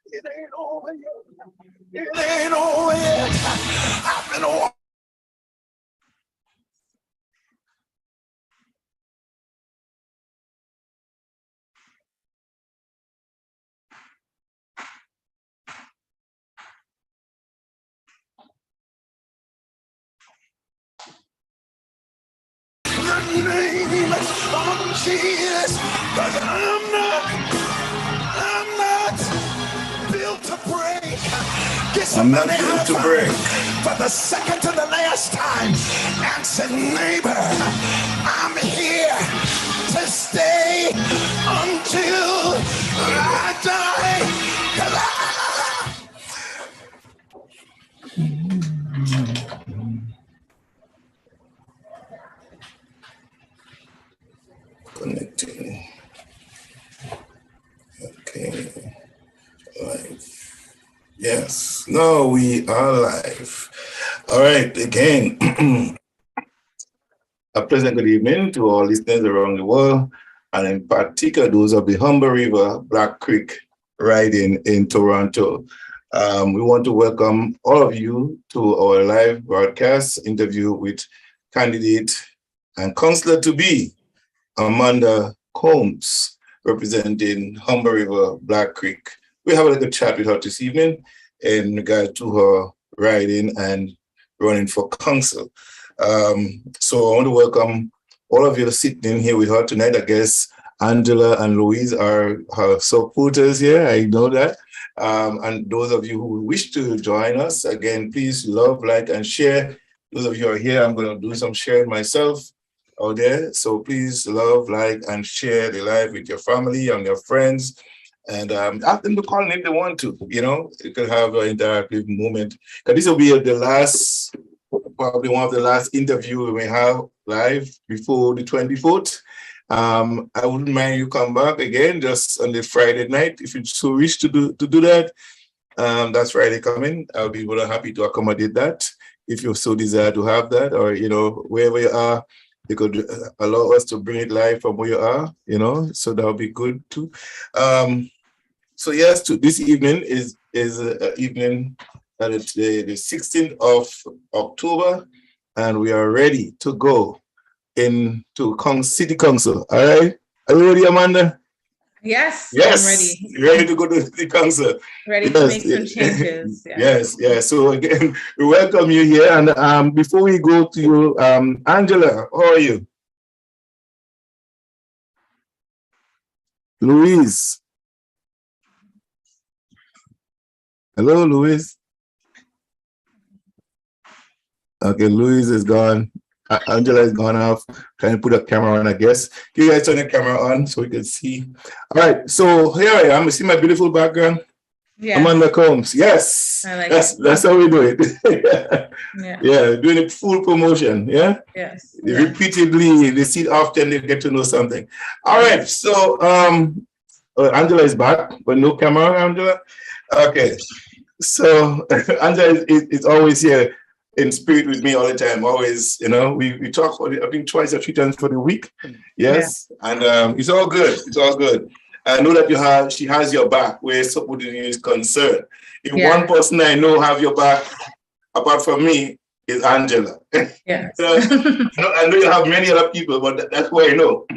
It ain't over yet. It ain't over yet. I've been on. The name of Jesus, 'cause I'm not built to break. I'm not built to break. For the second to the last time, and said, neighbor, I'm here to stay until I die. 'Cause connecting. Okay. Live. Yes. No, we are live. All right. Again, a pleasant good evening to all listeners around the world, and in particular those of the Humber River Black Creek riding in Toronto. We want to welcome all of you to our live broadcast interview with candidate and councillor to be Amanda Combs, representing Humber River Black Creek. We have a little chat with her this evening in regard to her riding and running for council. So I want to welcome all of you sitting here with her tonight. I guess Angela and Louise are her supporters here. I know that. And those of you who wish to join us, again, please love, like, and share. Those of you who are here, I'm going to do some sharing myself out there. So please love, like, and share the live with your family and your friends. And ask them to call in if they want to. You know, you could have an interactive moment. Because this will be the last, probably one of the last interviews we may have live before the 24th. I wouldn't mind you come back again just on the Friday night if you so wish to do that. That's Friday coming. I'll be more than happy to accommodate that if you so desire to have that, or you know, wherever you are, you could allow us to bring it live from where you are, you know, so that would be good too. So yes, this evening is evening that it's the 16th of October, and we are ready to go into City Council. All right, are you ready, Amanda? Yes, yes, I'm ready. Ready to go to City Council. Ready to make some changes. Yeah. Yes. So again, we welcome you here. And before we go to you, Angela, how are you? Louise. Hello, Louise. Okay, Louise is gone. Angela is gone off. Trying to put a camera on, I guess. Can you guys turn the camera on so we can see? All right, so here I am. You see my beautiful background? Yes. Amanda Combs. Yes. I like that's how we do it. Yeah, doing a full promotion. Yeah. Yes. Repeatedly, they see it often, they get to know something. All right, so Angela is back, but no camera, Angela. Okay. So Angela is always here in spirit with me all the time. Always, you know, we talk for I think twice or three times for the week. Yes. Yeah. And it's all good. It's all good. I know that she has your back where somebody is concerned. If one person I know have your back, apart from me, is Angela. Yes. I know you have many other people, but that's what I know.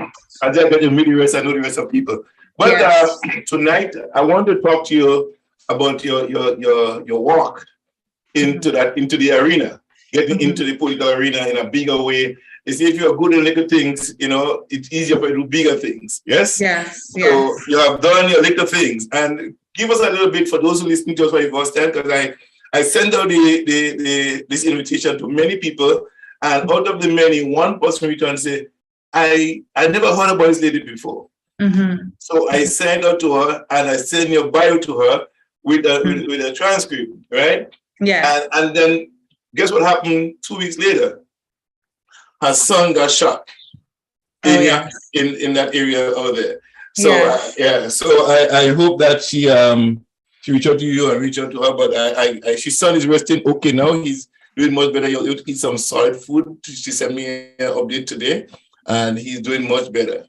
As I get to meet the rest, I know the rest of people. But tonight, I want to talk to you about your walk into the arena, getting into the political arena in a bigger way. You see, if you're good in little things, you know, it's easier for you to do bigger things. Yes? Yes. So you have done your little things. And give us a little bit for those who listen to us for the first time, because I sent out this invitation to many people, and out of the many, one person returned and said, I never heard about this lady before. Mm-hmm. So I sent out to her, and I sent your bio to her with a transcript, right? Yeah. And then guess what happened 2 weeks later? Her son got shot in that area over there. So so I hope that she reached out to you and reached out to her. But she's son is resting okay now. He's doing much better. He'll eat some solid food. She sent me an update today, and he's doing much better.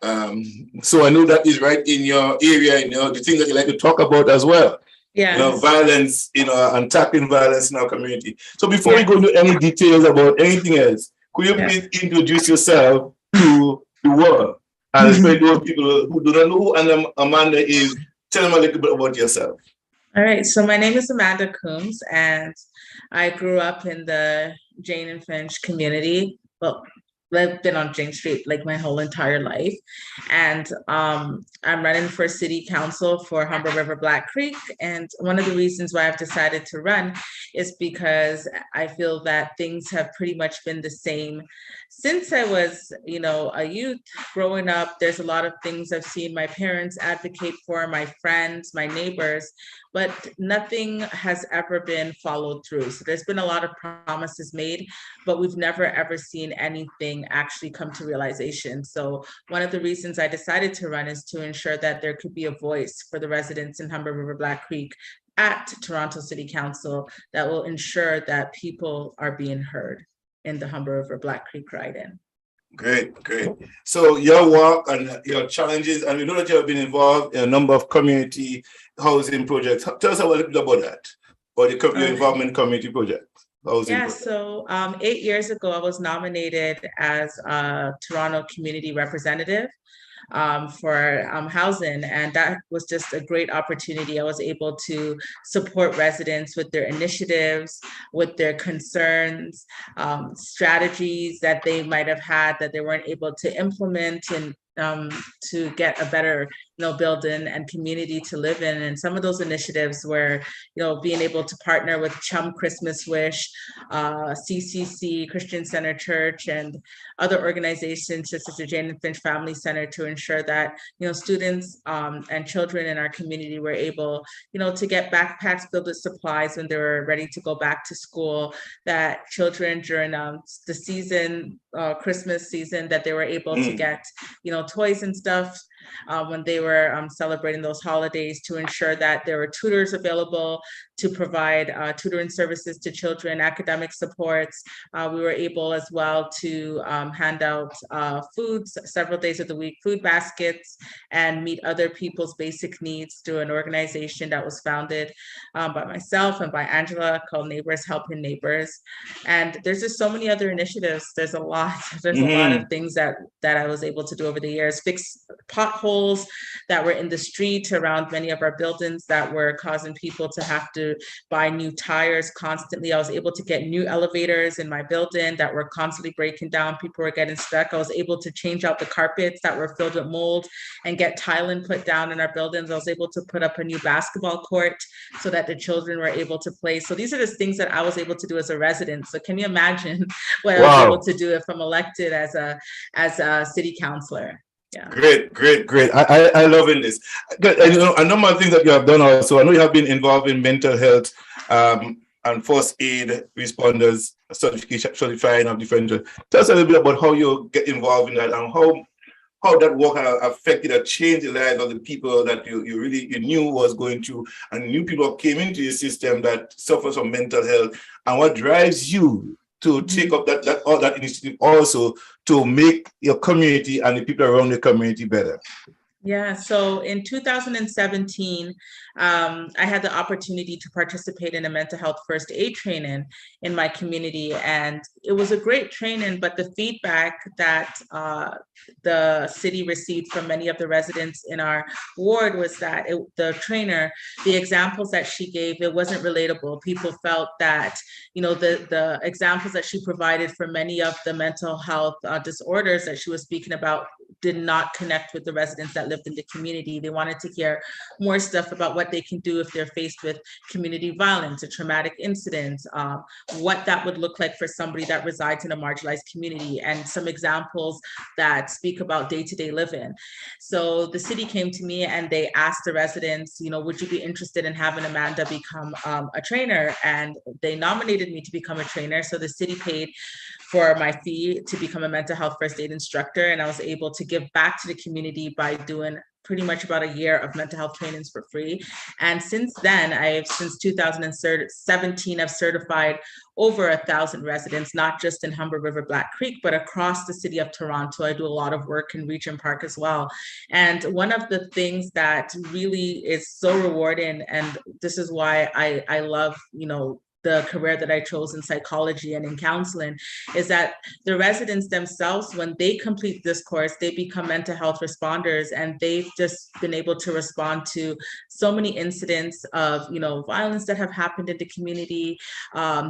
So I know that is right in your area, the things that you like to talk about as well. Yes. Violence, and tackling violence in our community. So before we Yes. go into any details about anything else, could you please introduce yourself to the world? And especially those people who do not know who Amanda is, tell them a little bit about yourself. All right. So my name is Amanda Coombs, and I grew up in the Jane and Finch community. Well, I've been on Jane Street like my whole entire life. And I'm running for city council for Humber River Black Creek. And one of the reasons why I've decided to run is because I feel that things have pretty much been the same since I was, a youth growing up. There's a lot of things I've seen my parents advocate for, my friends, my neighbors, but nothing has ever been followed through. So there's been a lot of promises made, but we've never ever seen anything actually come to realization. So one of the reasons I decided to run is to ensure that there could be a voice for the residents in Humber River Black Creek at Toronto City Council that will ensure that people are being heard in the Humber River Black Creek ride-in. Great. So your work and your challenges, and we know that you have been involved in a number of community housing projects. Tell us a little bit about that, or your involvement in community projects. So 8 years ago, I was nominated as a Toronto community representative for housing, and that was just a great opportunity. I was able to support residents with their initiatives, with their concerns, strategies that they might have had that they weren't able to implement, and to get a better building and community to live in. And some of those initiatives were being able to partner with Chum Christmas Wish, CCC, Christian Center Church, and other organizations such as the Jane and Finch Family Center to ensure that students and children in our community were able to get backpacks filled with supplies when they were ready to go back to school, that children during the season, Christmas season, that they were able to get toys and stuff when they were celebrating those holidays, to ensure that there were tutors available to provide tutoring services to children, academic supports. We were able as well to hand out foods several days of the week, food baskets, and meet other people's basic needs through an organization that was founded by myself and by Angela called Neighbors Helping Neighbors. And there's just so many other initiatives. There's a lot of things that I was able to do over the years. Fix potholes that were in the street around many of our buildings that were causing people to have to buy new tires constantly. I was able to get new elevators in my building that were constantly breaking down. People were getting stuck. I was able to change out the carpets that were filled with mold and get tiling put down in our buildings. I was able to put up a new basketball court so that the children were able to play. So these are the things that I was able to do as a resident. So can you imagine what I was able to do if I'm elected as a city councilor? Yeah. Great. I love in this. A number of things that you have done also. I know you have been involved in mental health and first aid responders certifying of different. Tell us a little bit about how you get involved in that and how that work affected or changed the lives of the people that you knew was going to, and new people came into your system that suffers from mental health, and what drives you to take up that initiative also to make your community and the people around the community better? Yeah, so in 2017, I had the opportunity to participate in a mental health first aid training in my community. And it was a great training, but the feedback that the city received from many of the residents in our ward was that the trainer, the examples that she gave, it wasn't relatable. People felt that, the examples that she provided for many of the mental health disorders that she was speaking about did not connect with the residents that lived in the community. They wanted to hear more stuff about what they can do if they're faced with community violence, a traumatic incident, what that would look like for somebody that resides in a marginalized community, and some examples that speak about day-to-day living. So the city came to me and they asked the residents, would you be interested in having Amanda become a trainer? And they nominated me to become a trainer. So the city paid for my fee to become a mental health first aid instructor, and I was able to give back to the community by doing pretty much about a year of mental health trainings for free. And since then, since 2017, I've certified over 1,000 residents, not just in Humber River Black Creek, but across the city of Toronto. I do a lot of work in Regent Park as well. And one of the things that really is so rewarding, and this is why I love, the career that I chose in psychology and in counseling, is that the residents themselves, when they complete this course, they become mental health responders, and they've just been able to respond to so many incidents of, violence that have happened in the community.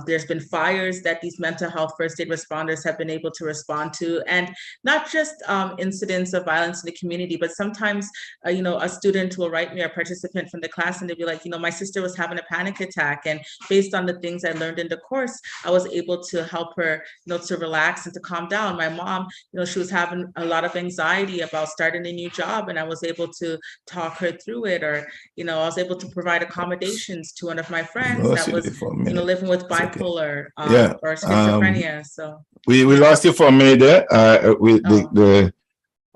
There's been fires that these mental health first aid responders have been able to respond to, and not just incidents of violence in the community, but sometimes, a student will write me, a participant from the class, and they'll be like, my sister was having a panic attack, and based on the things I learned in the course, I was able to help her, to relax and to calm down. My mom, she was having a lot of anxiety about starting a new job, and I was able to talk her through it. Or, I was able to provide accommodations to one of my friends that was, living with bipolar or schizophrenia. So we lost you for a minute there with the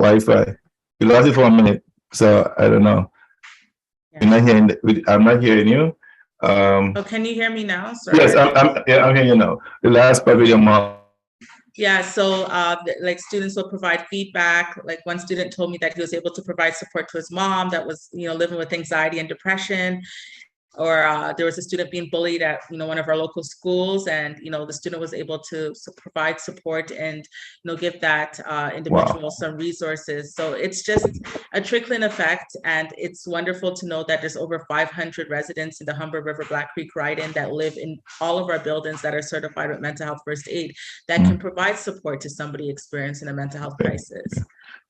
Wi-Fi. We lost you for a minute, so I don't know. Yeah. I'm not hearing you. Can you hear me now? Sorry. Yes, I'm hearing you now. The last part of your mom. Yeah, so students will provide feedback. Like, one student told me that he was able to provide support to his mom that was, living with anxiety and depression. Or there was a student being bullied at, one of our local schools, and, the student was able to provide support and, give that individual some resources. So it's just a trickling effect, and it's wonderful to know that there's over 500 residents in the Humber River Black Creek Ride-In that live in all of our buildings that are certified with mental health first aid that can provide support to somebody experiencing a mental health crisis.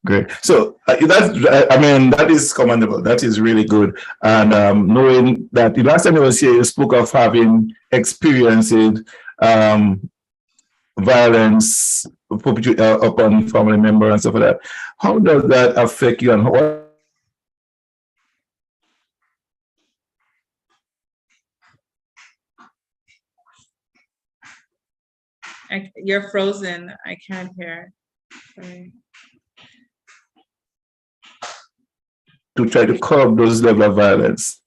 Great. So that is commendable. That is really good. And knowing that the last time I was here, you spoke of having experienced violence upon family member and stuff like that. How does that affect you, and what? You're frozen. I can't hear. Sorry. To try to curb those level of violence.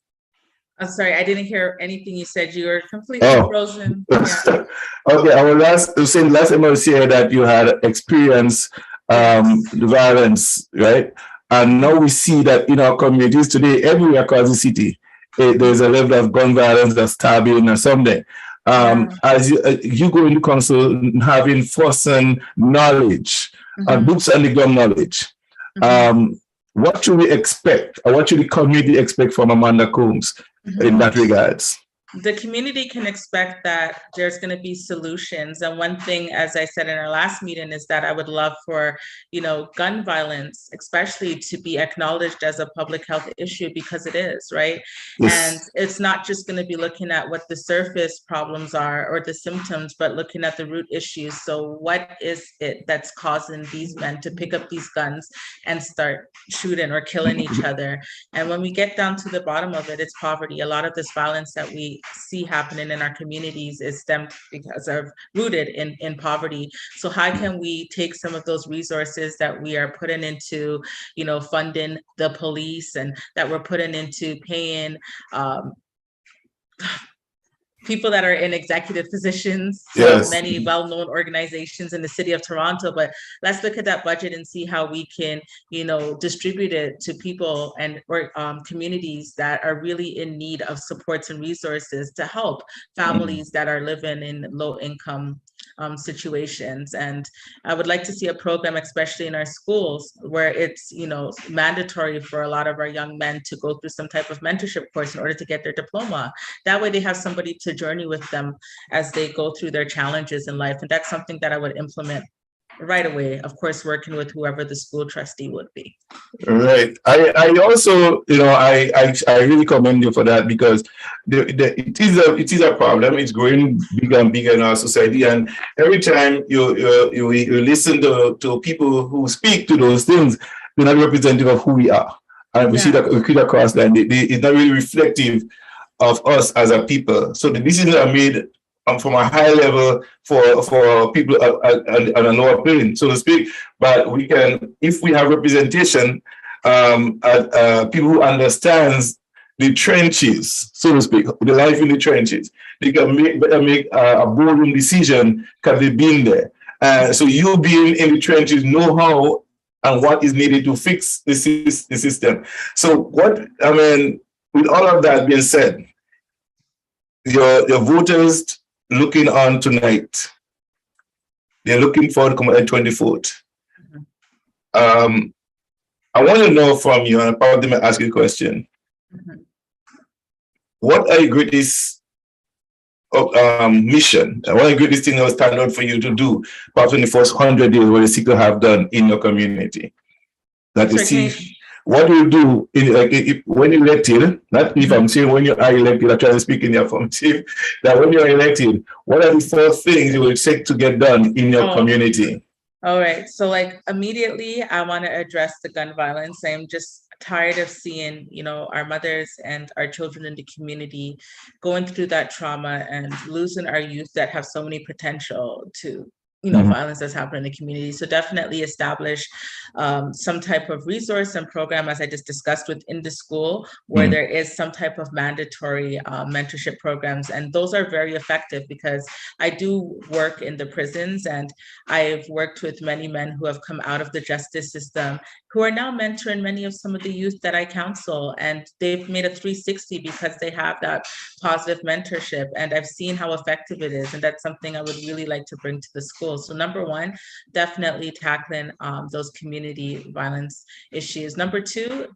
I'm sorry, I didn't hear anything you said. You were completely frozen. Yeah. Okay, I was saying last time I was here that you had experienced the violence, right? And now we see that in our communities today, everywhere across the city, there's a level of gun violence, that's stabbing or something. As you go into council, having first-hand knowledge, boots on the ground knowledge. What should we expect, or what should the community expect from Amanda Combs in that regards? The community can expect that there's going to be solutions. And one thing, as I said in our last meeting, is that I would love for, gun violence, especially, to be acknowledged as a public health issue, because it is, right? Yes. And it's not just going to be looking at what the surface problems are or the symptoms, but looking at the root issues. So what is it that's causing these men to pick up these guns and start shooting or killing each other? And when we get down to the bottom of it, it's poverty. A lot of this violence that we see happening in our communities is stemmed because of rooted in poverty. So how can we take some of those resources that we are putting into, funding the police, and that we're putting into paying people that are in executive positions, yes, many well-known organizations in the city of Toronto, but let's look at that budget and see how we can, distribute it to people and or communities that are really in need of supports and resources to help families that are living in low-income situations. And I would like to see a program, especially in our schools, where it's, mandatory for a lot of our young men to go through some type of mentorship course in order to get their diploma. That way they have somebody to journey with them as they go through their challenges in life. And that's something that I would implement right away, of course, working with whoever the school trustee would be. Right. I also, I really commend you for that, because it is a problem. It's growing bigger and bigger in our society, and every time you listen to people who speak to those things, they're not representative of who we are, and we see that we create across that it's not really reflective of us as a people. So the decisions are made from a high level for people on a lower plane, so to speak. But we can, if we have representation people who understands the trenches, so to speak, the life in the trenches. They can make a bold decision because they've been there. So you being in the trenches know how and what is needed to fix the system. So with all of that being said, your voters looking on tonight, they're looking forward to come on the 24th. I want to know from you, and I'll probably ask you a question. What are your greatest mission? What are the greatest thing that will stand out for you to do, perhaps in the first 100 days, what you seek to have done in your community? That you see, what do you do when you're elected? Not if I'm saying when you are elected, I'm trying to speak in your affirmative. That when you're elected, what are the 4 things you will seek to get done in your community? All right. So like immediately, I want to address the gun violence. I'm just tired of seeing, our mothers and our children in the community going through that trauma and losing our youth that have so many potential to violence that's happening in the community. So definitely establish some type of resource and program, as I just discussed, within the school where there is some type of mandatory mentorship programs. And those are very effective because I do work in the prisons, and I've worked with many men who have come out of the justice system who are now mentoring many of some of the youth that I counsel. And they've made a 360 because they have that positive mentorship. And I've seen how effective it is. And that's something I would really like to bring to the school. So number 1, definitely tackling those community violence issues. Number 2,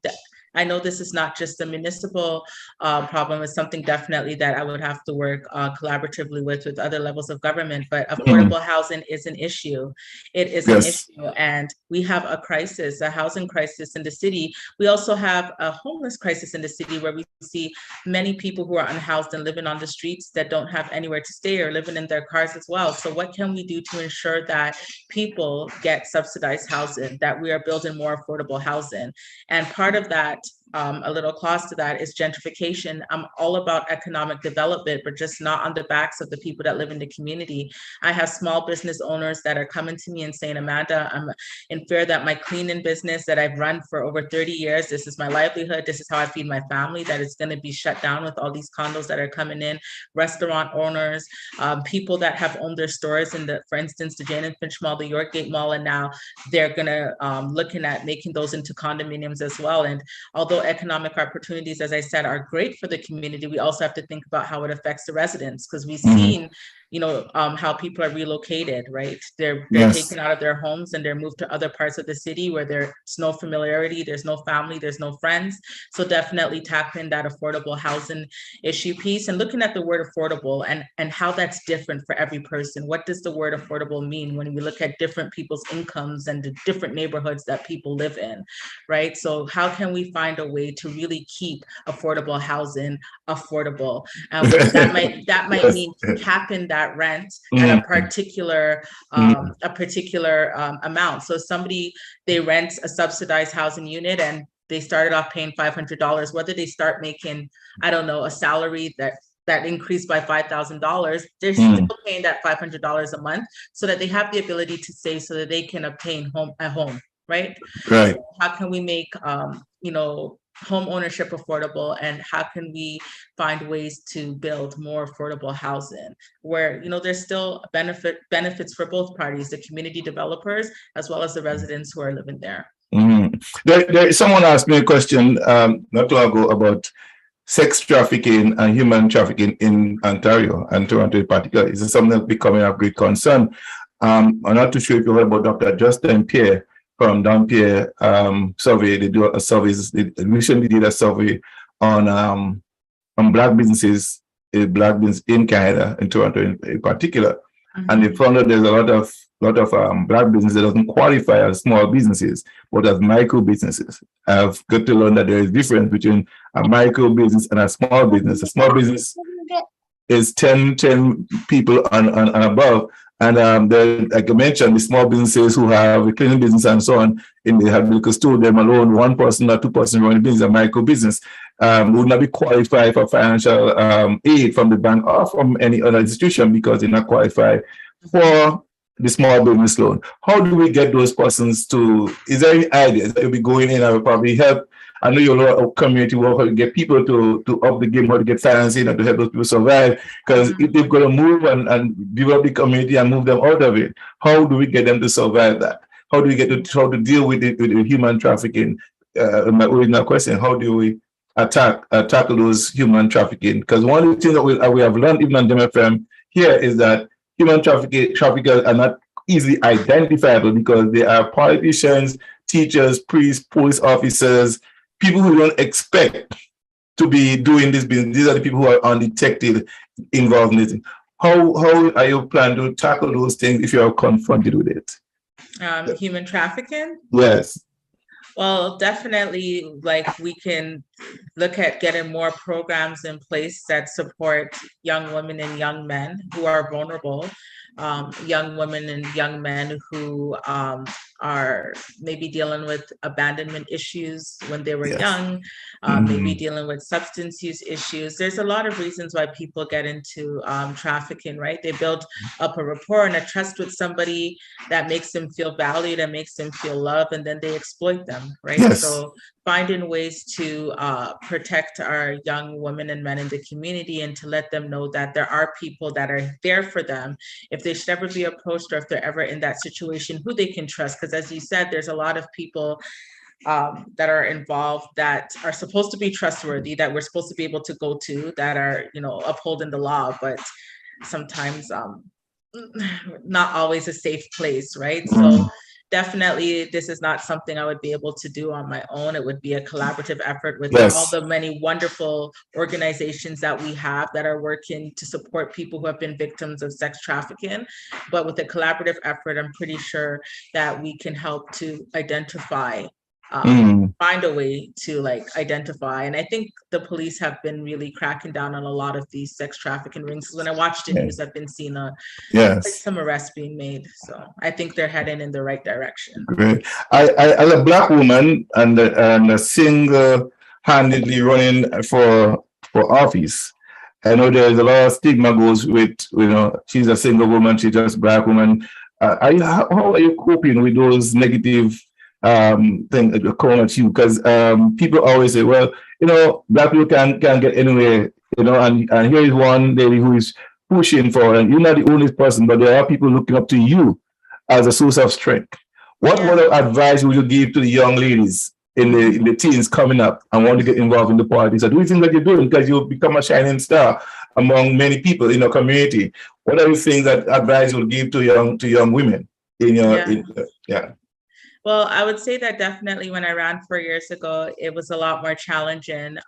I know this is not just a municipal problem. It's something definitely that I would have to work collaboratively with other levels of government, but affordable housing is an issue. It is an issue, and we have a crisis, a housing crisis in the city. We also have a homeless crisis in the city where we see many people who are unhoused and living on the streets that don't have anywhere to stay or living in their cars as well. So what can we do to ensure that people get subsidized housing, that we are building more affordable housing? And part of that, a little clause to that, is gentrification. I'm all about economic development, but just not on the backs of the people that live in the community. I have small business owners that are coming to me and saying, Amanda, I'm in fear that my cleaning business that I've run for over 30 years, this is my livelihood, this is how I feed my family, that it's going to be shut down with all these condos that are coming in. Restaurant owners, people that have owned their stores in for instance, the Jane and Finch Mall, the Yorkgate Mall, and now they're going to looking at making those into condominiums as well. And although economic opportunities, as I said, are great for the community, we also have to think about how it affects the residents, because we've seen how people are relocated, right? They're taken out of their homes and they're moved to other parts of the city where there's no familiarity, there's no family, there's no friends. So definitely tackling that affordable housing issue piece and looking at the word affordable and how that's different for every person. What does the word affordable mean when we look at different people's incomes and the different neighborhoods that people live in, right? So how can we find a way to really keep affordable housing affordable? That might mean capping that rent at a particular amount. So somebody, they rent a subsidized housing unit and they started off paying $500, whether they start making, I don't know, a salary that increased by $5,000, they're still paying that $500 a month so that they have the ability to save so that they can obtain a home, right? Right. So how can we make, home ownership affordable, and how can we find ways to build more affordable housing where there's still benefits for both parties, the community developers as well as the residents who are living there. Someone asked me a question not too long ago about sex trafficking and human trafficking in Ontario and Toronto in particular. Is something that's becoming of great concern? I'm not too sure if you heard about Dr. Justin Pierre from Dampier survey. They do a survey. They recently did a survey on Black businesses, Black business in Canada, in Toronto in particular, and they found that there's a lot of Black businesses that doesn't qualify as small businesses, but as micro businesses. I've got to learn that there is a difference between a micro business and a small business. A small business is 10 people and above. And like I mentioned, the small businesses who have a cleaning business and so on, in the have liquor store, them alone, 1 person or 2 person running business, a micro business, would not be qualified for financial aid from the bank or from any other institution because they're not qualified for the small business loan. How do we get those persons to, is there any ideas that will be going in and will probably help? I know you're a lot of community work, how to get people to up the game, how to get financing and to help those people survive. Because if they've got to move and develop the community and move them out of it, how do we get them to survive that? How do we get to how to deal with it with human trafficking? My original question, how do we tackle those human trafficking? Because one of the things that we have learned even on DMFM here is that human traffickers are not easily identifiable because they are politicians, teachers, priests, police officers, people who don't expect to be doing this business. These are the people who are undetected involved in it. How are you planning to tackle those things if you are confronted with it? Human trafficking? Yes. Well, definitely, like we can look at getting more programs in place that support young women and young men who are vulnerable, young women and young men who are maybe dealing with abandonment issues when they were young, maybe dealing with substance use issues. There's a lot of reasons why people get into trafficking, right? They build up a rapport and a trust with somebody that makes them feel valued and makes them feel loved, and then they exploit them, right? Yes. So finding ways to protect our young women and men in the community and to let them know that there are people that are there for them if they should ever be approached or if they're ever in that situation, who they can trust. Because as you said, there's a lot of people that are involved that are supposed to be trustworthy, that we're supposed to be able to go to, that are, you know, upholding the law, but sometimes not always a safe place, right? So definitely this is not something I would be able to do on my own. It would be a collaborative effort with all the many wonderful organizations that we have that are working to support people who have been victims of sex trafficking. But with a collaborative effort, I'm pretty sure that we can help to identify, find a way to like identify. And I think the police have been really cracking down on a lot of these sex trafficking rings. When I watch the news, I've been seeing some arrests being made. So I think they're heading in the right direction. Great. I as a Black woman and a single-handedly running for office, I know there's a lot of stigma goes with, you know, she's a single woman, she's just Black woman. How are you coping with those negative things that come at you? Because people always say, well, you know, Black people can't get anywhere, you know, and here is one lady who is pushing for, and you're not the only person, but there are people looking up to you as a source of strength. What advice would you give to the young ladies in the teens coming up and want to get involved in the politics? Or do you think that you're doing because you've become a shining star among many people in your community? What are the things that advice you would give to young women in your Well, I would say that definitely when I ran 4 years ago, it was a lot more challenging.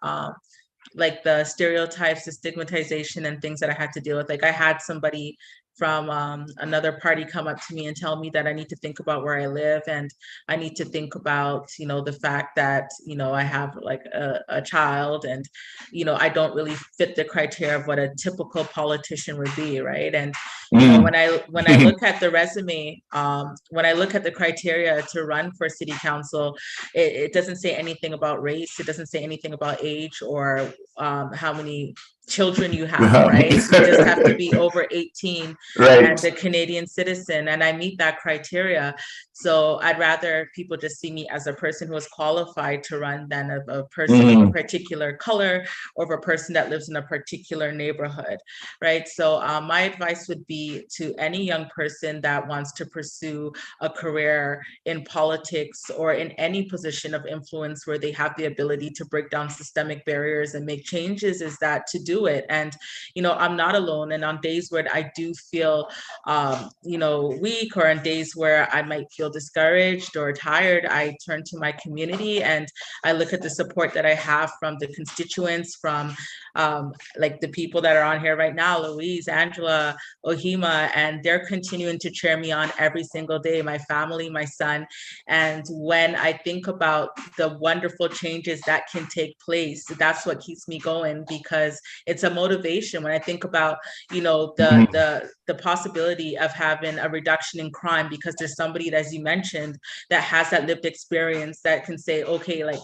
Like the stereotypes, the stigmatization and things that I had to deal with. Like I had somebody from another party come up to me and tell me that I need to think about where I live, and I need to think about, you know, the fact that, you know, I have like a child, and, you know, I don't really fit the criteria of what a typical politician would be, right? And you know, when I look at the resume, when I look at the criteria to run for city council, it doesn't say anything about race. It doesn't say anything about age or how many children you have, right? You just have to be over 18 and a Canadian citizen, and I meet that criteria. So I'd rather people just see me as a person who is qualified to run than a person of a particular color or of a person that lives in a particular neighborhood, right? So my advice would be to any young person that wants to pursue a career in politics or in any position of influence where they have the ability to break down systemic barriers and make changes, is that to do it. And, you know, I'm not alone. And on days where I do feel, you know, weak, or on days where I might feel discouraged or tired, I turn to my community and I look at the support that I have from the constituents, from like the people that are on here right now, Louise, Angela, Ohima, and they're continuing to cheer me on every single day, my family, my son. And when I think about the wonderful changes that can take place, that's what keeps me going, because it's a motivation. When I think about, you know, the possibility of having a reduction in crime because there's somebody, as you mentioned, that has that lived experience that can say, okay, like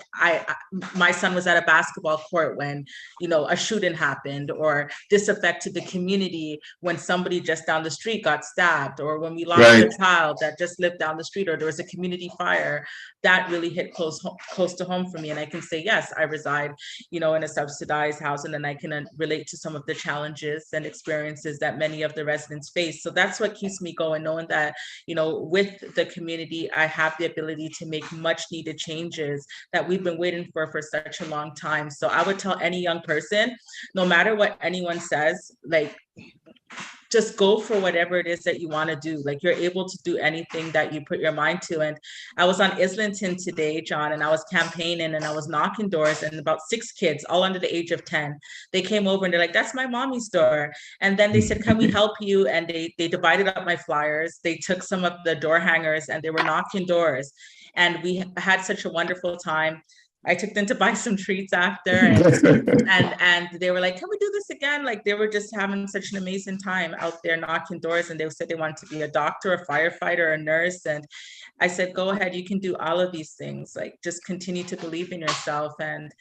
my son was at a basketball court when, you know, a shooting happened, or this affected the community when somebody just just down the street got stabbed, or when we lost a child that just lived down the street, or there was a community fire, that really hit close to home for me. And I can say, yes, I reside, in a subsidized housing, and I can relate to some of the challenges and experiences that many of the residents face. So that's what keeps me going, knowing that, with the community, I have the ability to make much needed changes that we've been waiting for such a long time. So I would tell any young person, no matter what anyone says, like, just go for whatever it is that you want to do. Like, you're able to do anything that you put your mind to. And I was on Islington today, John, and I was campaigning and I was knocking doors, and about 6 kids, all under the age of 10, they came over and they're like, that's my mommy's door. And then they said, can we help you? And they divided up my flyers. They took some of the door hangers and they were knocking doors. And we had such a wonderful time. I took them to buy some treats after, and they were like, can we do this again? Like, they were just having such an amazing time out there knocking doors, and they said they wanted to be a doctor, a firefighter, a nurse. And I said, go ahead, you can do all of these things. Like, just continue to believe in yourself. And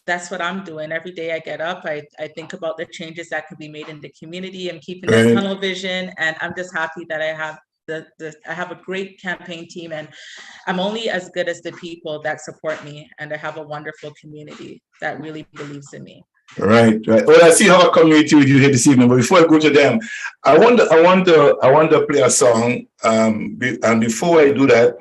that's what I'm doing. Every day I get up, I think about the changes that could be made in the community. I'm keeping that tunnel vision, and I'm just happy that I have I have a great campaign team, and I'm only as good as the people that support me. And I have a wonderful community that really believes in me. Right. Well, I see how a community with you here this evening, but before I go to them, I want to play a song. And before I do that,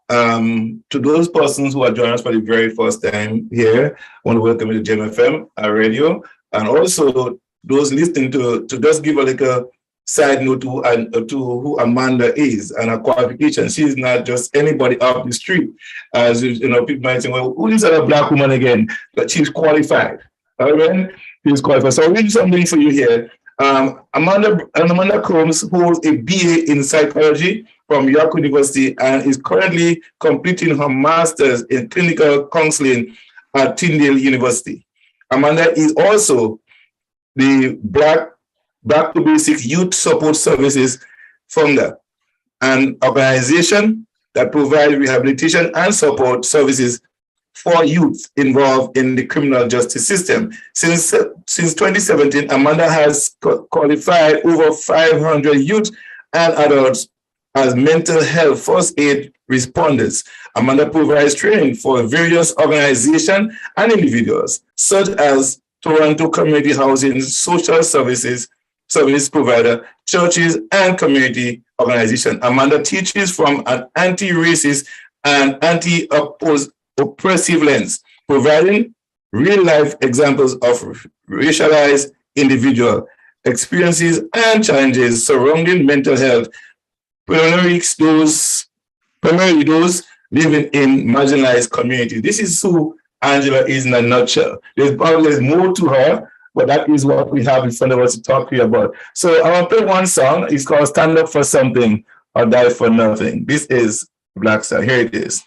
to those persons who are joining us for the very first time here, I want to welcome you to Gem FM, our radio, and also those listening to just give a little side note to who Amanda is and her qualifications. She is not just anybody off the street. As people might say, well, who is that Black woman again? But she's qualified. All right? She's qualified. So I'll read something for you here. Amanda Combs holds a BA in psychology from York University and is currently completing her master's in clinical counseling at Tyndale University. Amanda is also the Back to Basic Youth Support Services founder, an organization that provides rehabilitation and support services for youth involved in the criminal justice system. Since 2017, Amanda has qualified over 500 youth and adults as mental health first aid responders. Amanda provides training for various organizations and individuals, such as Toronto Community Housing Social Services service provider, churches, and community organizations. Amanda teaches from an anti-racist and anti-oppressive lens, providing real-life examples of racialized individual experiences and challenges surrounding mental health, primarily those living in marginalized communities. This is who Angela is in a nutshell. There's more to her, but that is what we have in front of us to talk to you about. So I want to play one song. It's called Stand Up for Something or Die for Nothing. This is Black Star. Here it is.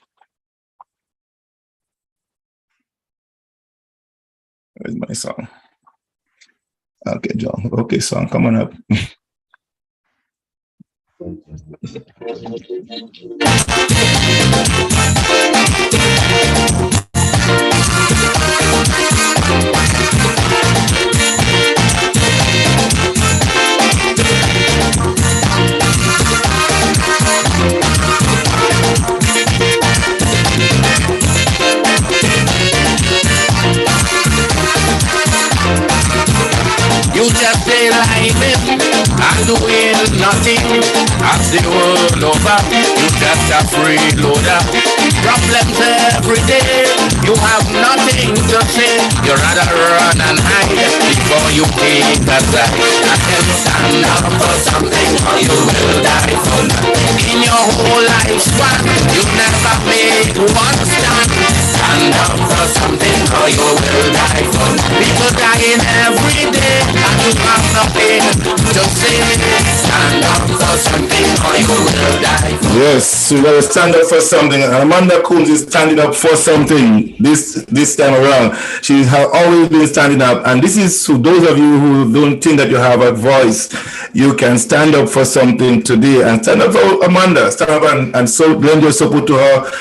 Where's my song? Okay, John. Okay, song, come on up. You just stay living and doing nothing. As the world over, you just a freeloader. Problems every day, you have nothing to say. You rather run and hide before you take a side. I can stand up for something or you will die for nothing. In your whole lifespan, you never made one stand. Stand up for something or you will die for nothing. People dying every day and you have nothing to say. Stand up for something or you will die for nothing. Yes, you gotta stand up for something. Amanda Combs is standing up for something this time around. She has always been standing up, and this is to those of you who don't think that you have a voice you can stand up for something today and stand up for Amanda. Stand up and so lend your support to her.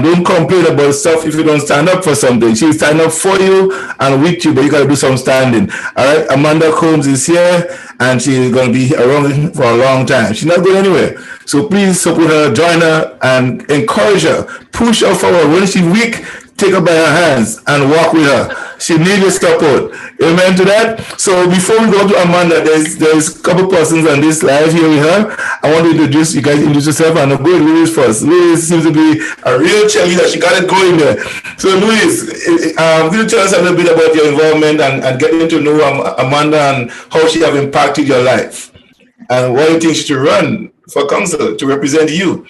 Don't complain about stuff if you don't stand up for something. She'll stand up for you and with you, but you got to do some standing. All right, Amanda Combs is here and she's going to be around for a long time. She's not going anywhere. So please support her, join her, and encourage her. Push her forward. When she's weak, take her by her hands and walk with her. She needs your support. Amen to that. So before we go to Amanda, there's a couple persons on this live here with her. I want to introduce you guys, introduce yourself, and I'll go with Louise first. Louise seems to be a real cheerleader. She got it going there. So Louise, can you tell us a little bit about your involvement and getting to know Amanda and how she have impacted your life? And why you think she should run for council to represent you?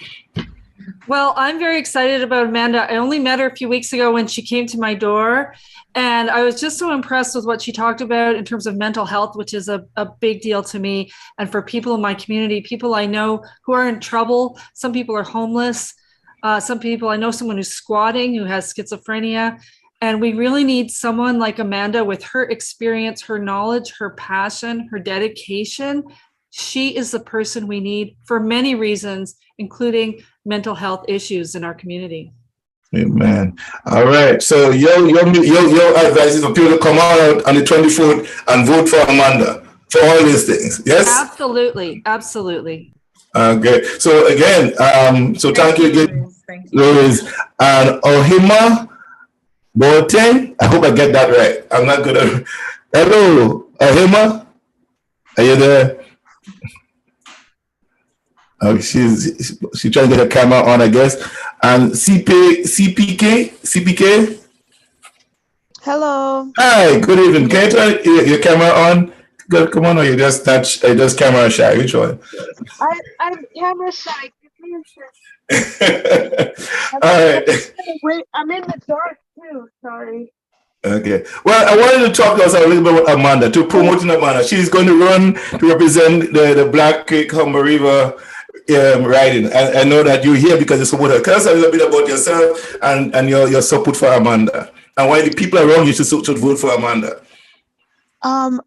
Well, I'm very excited about Amanda. I only met her a few weeks ago when she came to my door, and I was just so impressed with what she talked about in terms of mental health, which is a big deal to me. And for people in my community, people I know who are in trouble, some people are homeless, some people, I know someone who's squatting, who has schizophrenia. And we really need someone like Amanda with her experience, her knowledge, her passion, her dedication. She is the person we need for many reasons, including mental health issues in our community. Amen. All right. So your advice is for people to come out on the 24th and vote for Amanda for all these things. Yes. Absolutely. Absolutely. Okay. So again, so thank you again, Louise. And Ohima Boateng. I hope I get that right. I'm not good at. Hello, Ohima. Are you there? She's trying to get her camera on, I guess. And CPK. Hello. Hi, good evening. Can you turn your camera on? Good, come on, or you just camera shy? Which one? I'm camera shy. All right. Wait, I'm in the dark too. Sorry. Okay. Well, I wanted to talk to us a little bit about Amanda, to promote Amanda. She's going to run to represent the Black Creek Humber River riding. I know that you're here because you support her. Tell us a little bit about yourself and your support for Amanda, and why the people around you should vote for Amanda.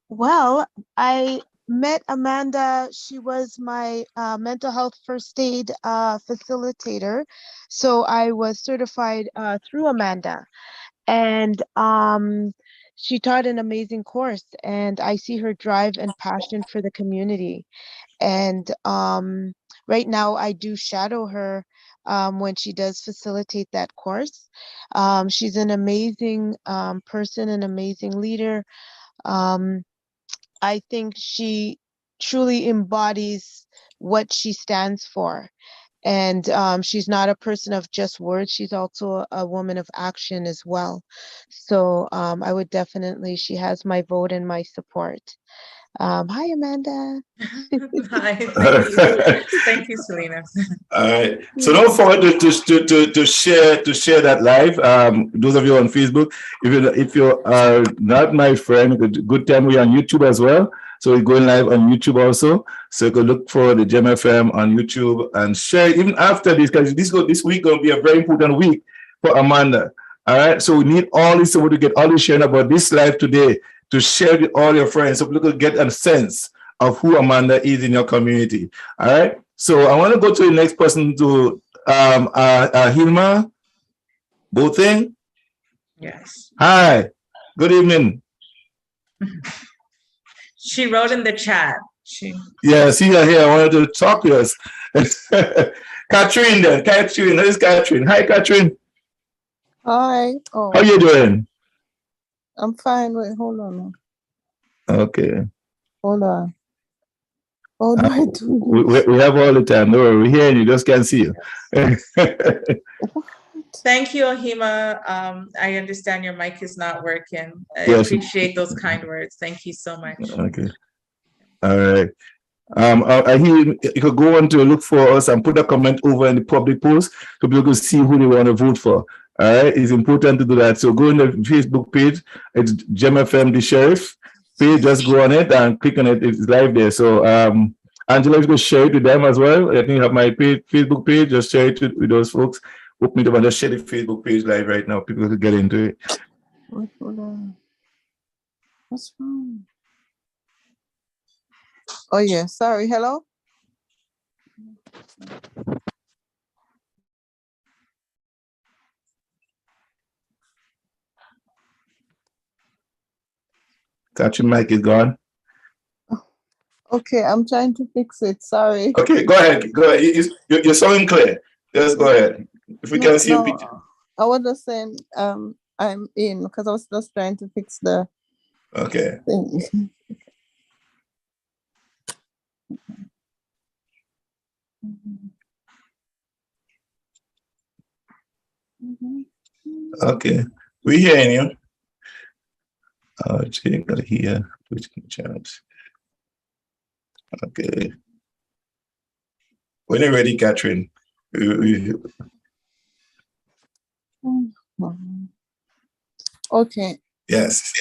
Well, I met Amanda. She was my mental health first aid facilitator. So I was certified through Amanda. And she taught an amazing course, and I see her drive and passion for the community. And right now I do shadow her when she does facilitate that course. She's an amazing person, an amazing leader. I think she truly embodies what she stands for. And she's not a person of just words. She's also a woman of action as well. So I would definitely, she has my vote and my support. Hi, Amanda. Hi, thank you. Thank you, Selena. All right. So don't forget to share that live. Those of you on Facebook, if you are not my friend, good time we're on YouTube as well. So we're going live on YouTube also. So you can look for the Gem FM on YouTube and share it even after this, because this week going to be a very important week for Amanda. All right. So we need all this support to get all this sharing about this live today, to share with all your friends so people can get a sense of who Amanda is in your community. All right. So I want to go to the next person, to Hilma Boateng. Yes. Hi. Good evening. She wrote in the chat. Yeah, see her here. I wanted to talk to us. Catherine, then. Catherine. Who's Catherine? Hi, Catherine. Hi. Oh, How you doing? I'm fine. Wait, hold on. Okay. Hold on. How do I do We have all the time. No worry. We're here and you just can't see you. Thank you, Ohima. I understand your mic is not working. I Yes. appreciate those kind words. Thank you so much. Okay. All right. You could go on to look for us and put a comment over in the public post so people can see who they want to vote for. All right. It's important to do that. So go on the Facebook page. It's Gem FM The Sheriff page. Just go on it and click on it. It's live there. So Angela, you can share it with them as well. I think you have my Facebook page. Just share it with those folks. Open it up and just share the Facebook page live right now. People can get into it. Wait, hold on. What's wrong? Oh yeah, sorry. Hello. Got your mic is gone. Okay, I'm trying to fix it. Sorry. Okay, go ahead. Go ahead. You're sounding clear. Just go ahead. If we can see a picture. I was just saying, I'm in because I was just trying to fix the Okay. thing. Okay. We hearing you. Jay got here. Switching channels. Okay. When you're ready, Catherine. Okay. Yes.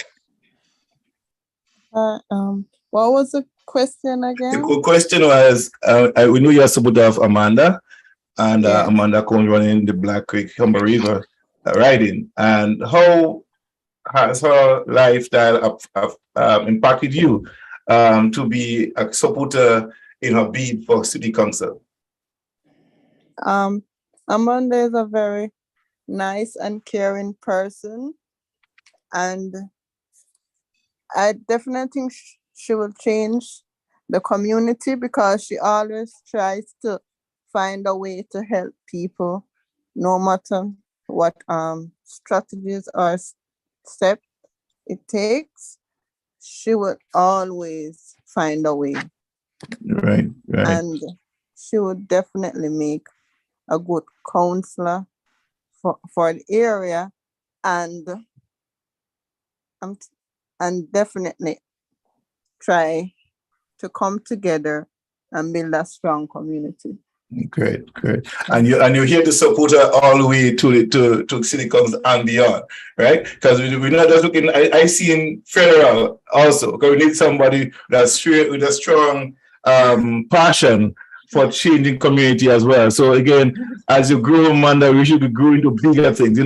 What was the question again? The question was, we know you're supporter of Amanda, and Yes. Amanda comes running the Black Creek Humber River riding. And how has her lifestyle impacted you to be a supporter in her bid for city council? Amanda is a very nice and caring person, and I definitely think she will change the community because she always tries to find a way to help people, no matter what strategies or steps it takes. She would always find a way. Right. And she would definitely make a good counselor for the area, and definitely try to come together and build a strong community. Great. And you're here to support her all the way to city council and beyond, right? Because we're not just looking. I see in federal also, because we need somebody with a strong passion for changing community as well. So again, as you grow, Amanda, we should be growing to bigger things.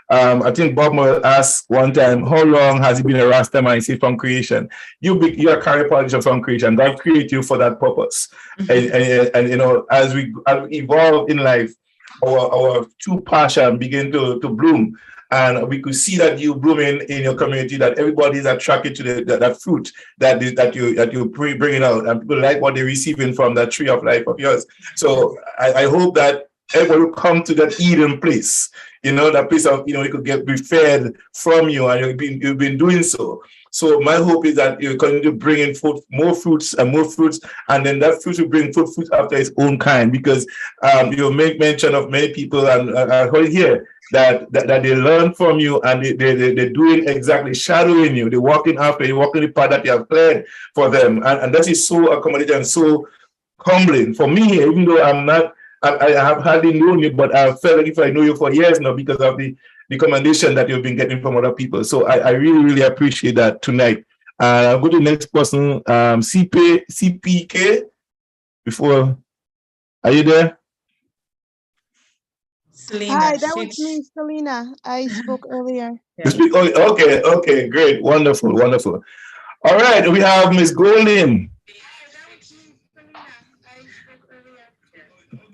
I think Bob Moore asked one time, how long has he been a Rastaman? He said, from creation. You're a carrier politician from creation. God created you for that purpose. And as we evolve in life, our true passion begin to bloom. And we could see that you blooming in your community, that everybody is attracted to that fruit that you bringing out, and people like what they're receiving from that tree of life of yours. So I hope that everybody will come to that Eden place, that place of, you could be fed from you, and you've been doing so. So my hope is that you're going to bring in more fruits, and then that fruit will bring fruit after its own kind, because you make mention of many people, and I heard here that they learn from you, and they're doing exactly, shadowing you, they're walking after you, walking the path that you have cleared for them, and that is so accommodating and so humbling for me, even though I have hardly known you, but I felt like if I know you for years now because of the commendation that you've been getting from other people. So I really, really appreciate that tonight. I'll go to the next person, CPK. Are you there? Selena. Hi, that was me, Selena. I spoke earlier. You speak? Okay, great, wonderful. All right, we have Miss Golden.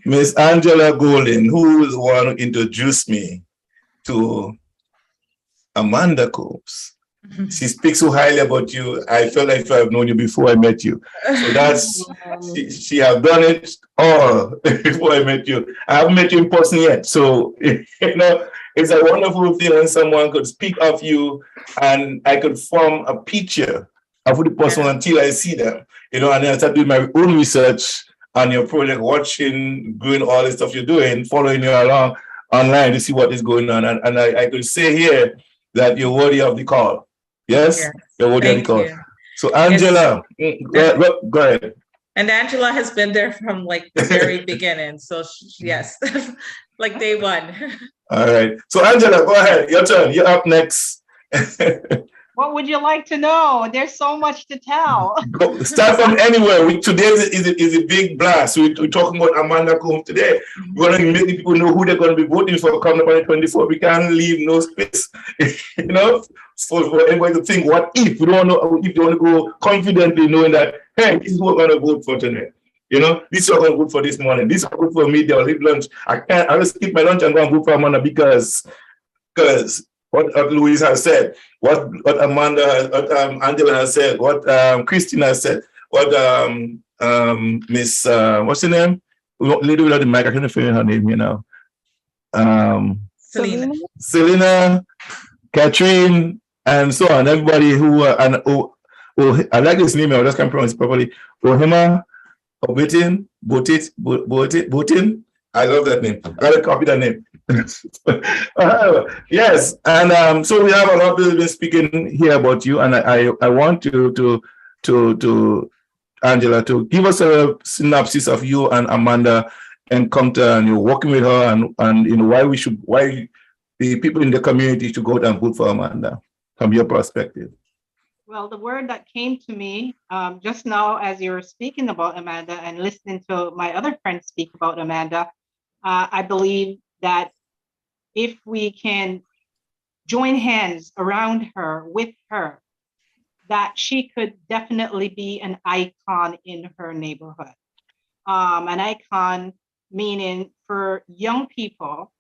Miss Angela Golden, who is the one who introduced me to Amanda Combs. She speaks so highly about you. I felt like I've known you before I met you. So that's, she has done it all before I met you. I haven't met you in person yet. So, it's a wonderful thing when someone could speak of you and I could form a picture of the person until I see them, and then I start doing my own research on your project, watching, doing all the stuff you're doing, following you along online to see what is going on. And I could say here that you're worthy of the call. Yes? You're worthy of the call. So Angela, go ahead. And Angela has been there from like the very beginning. So yes, like day one. All right. So Angela, go ahead. Your turn. You're up next. What would you like to know? There's so much to tell. Start from anywhere. Today is a big blast. We're talking about Amanda Combs today. We're going to make the people know who they're going to be voting for coming up on the 24th. We can't leave no space, you know, for anybody to think, what if? We don't know if they want to go confidently knowing that, hey, this is what we're going to vote for tonight. You know, this is what I'm going to vote for this morning. This is what I'm going to vote for me. I'll leave lunch. I'll just skip my lunch and go and vote for Amanda because what Louise has said, what Angela has said, what Christina has said, what Miss what's her name? Lady without the mic, I can't figure her name, you know. Selena, Catherine, and so on. Everybody who I like this name, I just can't pronounce it properly. Ohima, Botin. I love that name. I gotta copy that name. Yes, and so we have a lot of people been speaking here about you, and I want you to Angela to give us a synopsis of you and Amanda encounter, and you're working with her, and you know why the people in the community should go out and vote for Amanda from your perspective. Well, the word that came to me just now as you're speaking about Amanda and listening to my other friends speak about Amanda, I believe that if we can join hands around her, with her, that she could definitely be an icon in her neighborhood. An icon meaning for young people,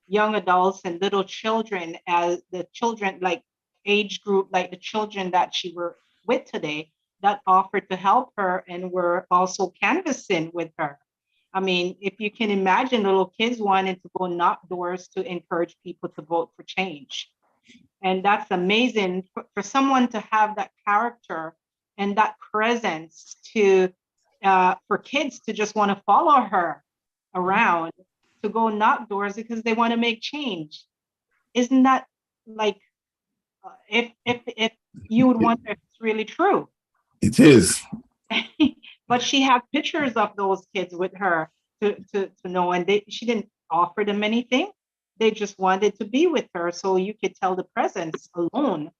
young adults and little children, as the children, like age group, like the children that she were with today, that offered to help her and were also canvassing with her. I mean, if you can imagine little kids wanting to go knock doors to encourage people to vote for change. And that's amazing for someone to have that character and that presence to, for kids to just want to follow her around, to go knock doors because they want to make change. Isn't that like, if you would want that, it's really true. It is. But she had pictures of those kids with her to know, and she didn't offer them anything. They just wanted to be with her. So you could tell the presence alone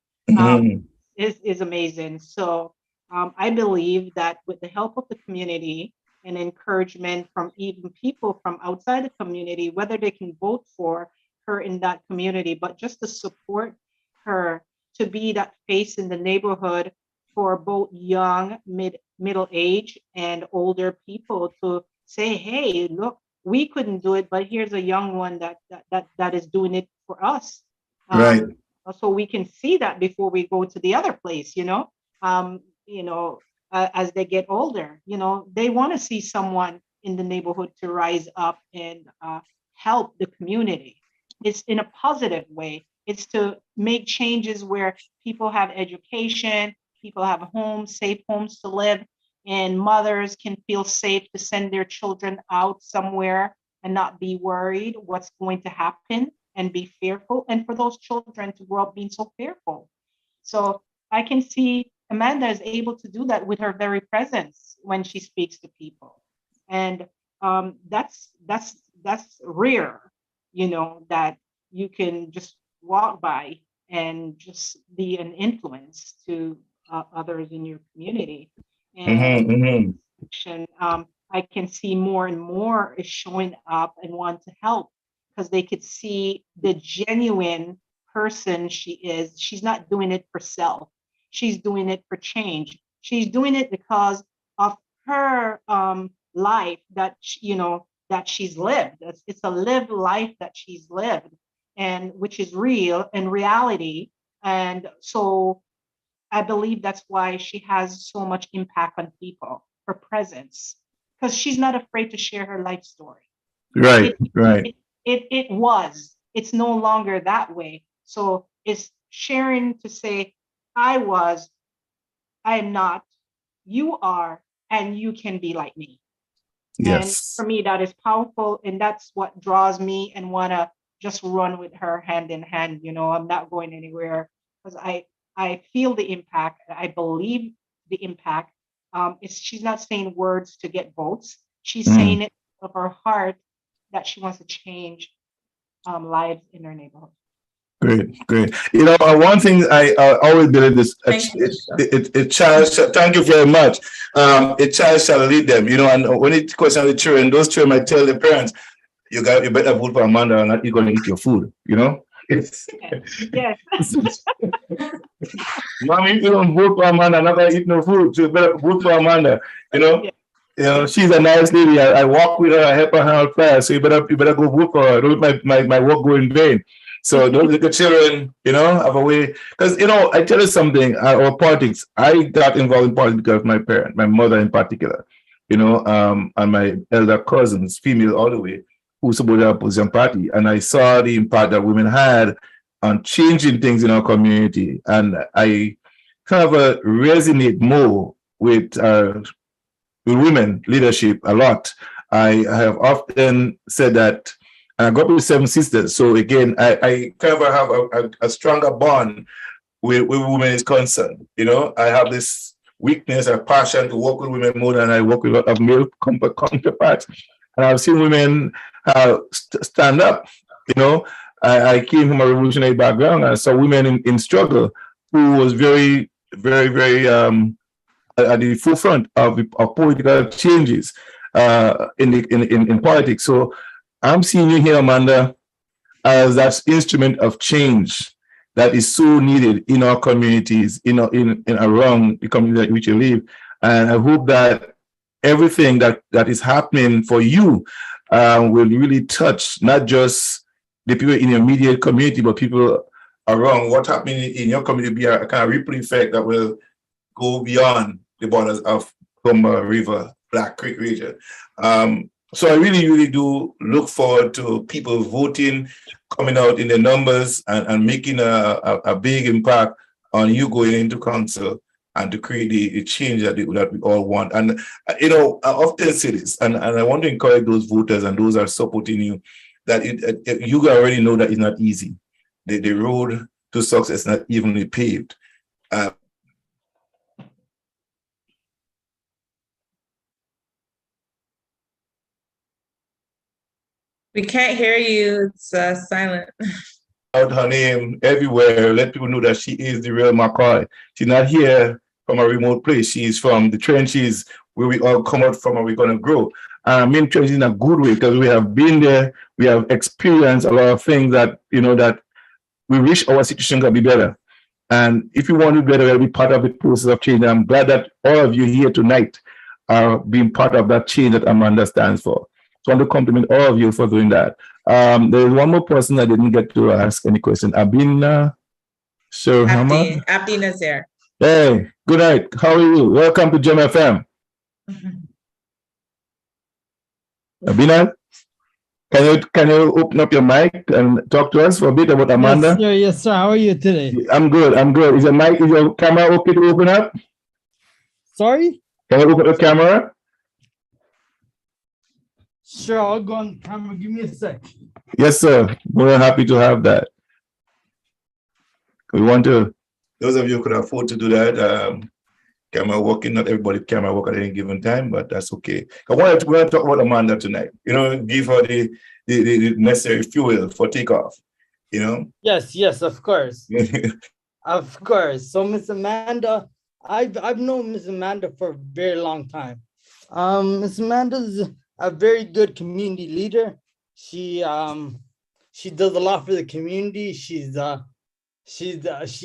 is amazing. So I believe that with the help of the community and encouragement from even people from outside the community, whether they can vote for her in that community, but just to support her to be that face in the neighborhood for both young, middle age and older people, to say, hey, look, we couldn't do it, but here's a young one that is doing it for us. Right. So we can see that before we go to the other place, as they get older, they want to see someone in the neighborhood to rise up and help the community. It's in a positive way. It's to make changes where people have education, people have homes, safe homes to live, and mothers can feel safe to send their children out somewhere and not be worried what's going to happen and be fearful, and for those children to grow up being so fearful. So I can see Amanda is able to do that with her very presence when she speaks to people. And that's rare, that you can just walk by and just be an influence to others in your community. And I can see more and more is showing up and want to help because they could see the genuine person she is. She's not doing it for self. She's doing it for change. She's doing it because of her life that that she's lived. It's a lived life that she's lived, and which is real and reality. And so I believe that's why she has so much impact on people, her presence, because she's not afraid to share her life story. Right. It's no longer that way. So it's sharing to say, I am not, you are, and you can be like me. Yes. And for me, that is powerful. And that's what draws me and want to just run with her hand in hand. I'm not going anywhere because I feel the impact. I believe the impact. She's not saying words to get votes. She's saying it of her heart that she wants to change lives in her neighborhood. Great, great. You know, one thing I always believe is Thank you. a child. Thank you very much. A child shall lead them. You know, and when it questions the children, those children might tell their parents, "You better vote for Amanda, or not you're going to eat your food." You know. Yes. Mommy, if you don't vote for Amanda, I'm not going to eat no food. So you better vote for Amanda. You know. Yeah. You know, she's a nice lady. I walk with her. I help her out fast. So you better go vote for her. Don't let my work go in vain. So those little children, you know, have a way. Because, you know, I tell you something, or politics, I got involved in politics because of my parent, my mother in particular, you know, and my elder cousins, female all the way, who supported the opposition party. And I saw the impact that women had on changing things in our community. And I kind of resonate more with women leadership a lot. I have often said that. And I got with 7 sisters. So again, I kind of have a stronger bond with women is concerned. You know, I have this weakness, a passion to work with women more than I work with a lot of male counterparts. And I've seen women stand up. You know, I came from a revolutionary background. I saw women in struggle who was very, very, very at the forefront of political changes in politics. So I'm seeing you here, Amanda, as that instrument of change that is so needed in our communities, in around the community in which you live. And I hope that everything that is happening for you will really touch not just the people in your immediate community, but people around. What's happening in your community be a kind of ripple effect that will go beyond the borders of Humber River, Black Creek region. So I really, really do look forward to people voting, coming out in their numbers and making a big impact on you going into council and to create the change that we all want. And, you know, I often say this, and I want to encourage those voters and those that are supporting you, that you already know that it's not easy. The road to success is not evenly paved. We can't hear you. It's silent. Out her name everywhere, let people know that she is the real McCoy. She's not here from a remote place. She's from the trenches where we all come out from and we're going to grow. I mean trenches in a good way because we have been there. We have experienced a lot of things that, you know, that we wish our situation could be better. And if you want to be better, we'll be part of the process of change. I'm glad that all of you here tonight are being part of that change that Amanda stands for. So I want to compliment all of you for doing that. There is one more person I didn't get to ask any question. Abina Sharhama. Abdi Nazir. Hey, good night. How are you? Welcome to Gem FM. Abina, can you open up your mic and talk to us for a bit about Amanda? Yes, sir. How are you today? I'm good. Is your camera okay to open up? Sorry? Can you open the camera? Sure, I'll go on camera. Give me a sec. Yes, sir. We're happy to have that. We want to, those of you who could afford to do that, camera working, not everybody camera work at any given time, but that's okay. I want to talk about Amanda tonight, you know, give her the necessary fuel for takeoff, you know? Yes, of course. Of course. So Miss Amanda, I've known Miss Amanda for a very long time. Miss Amanda's a very good community leader. She does a lot for the community. She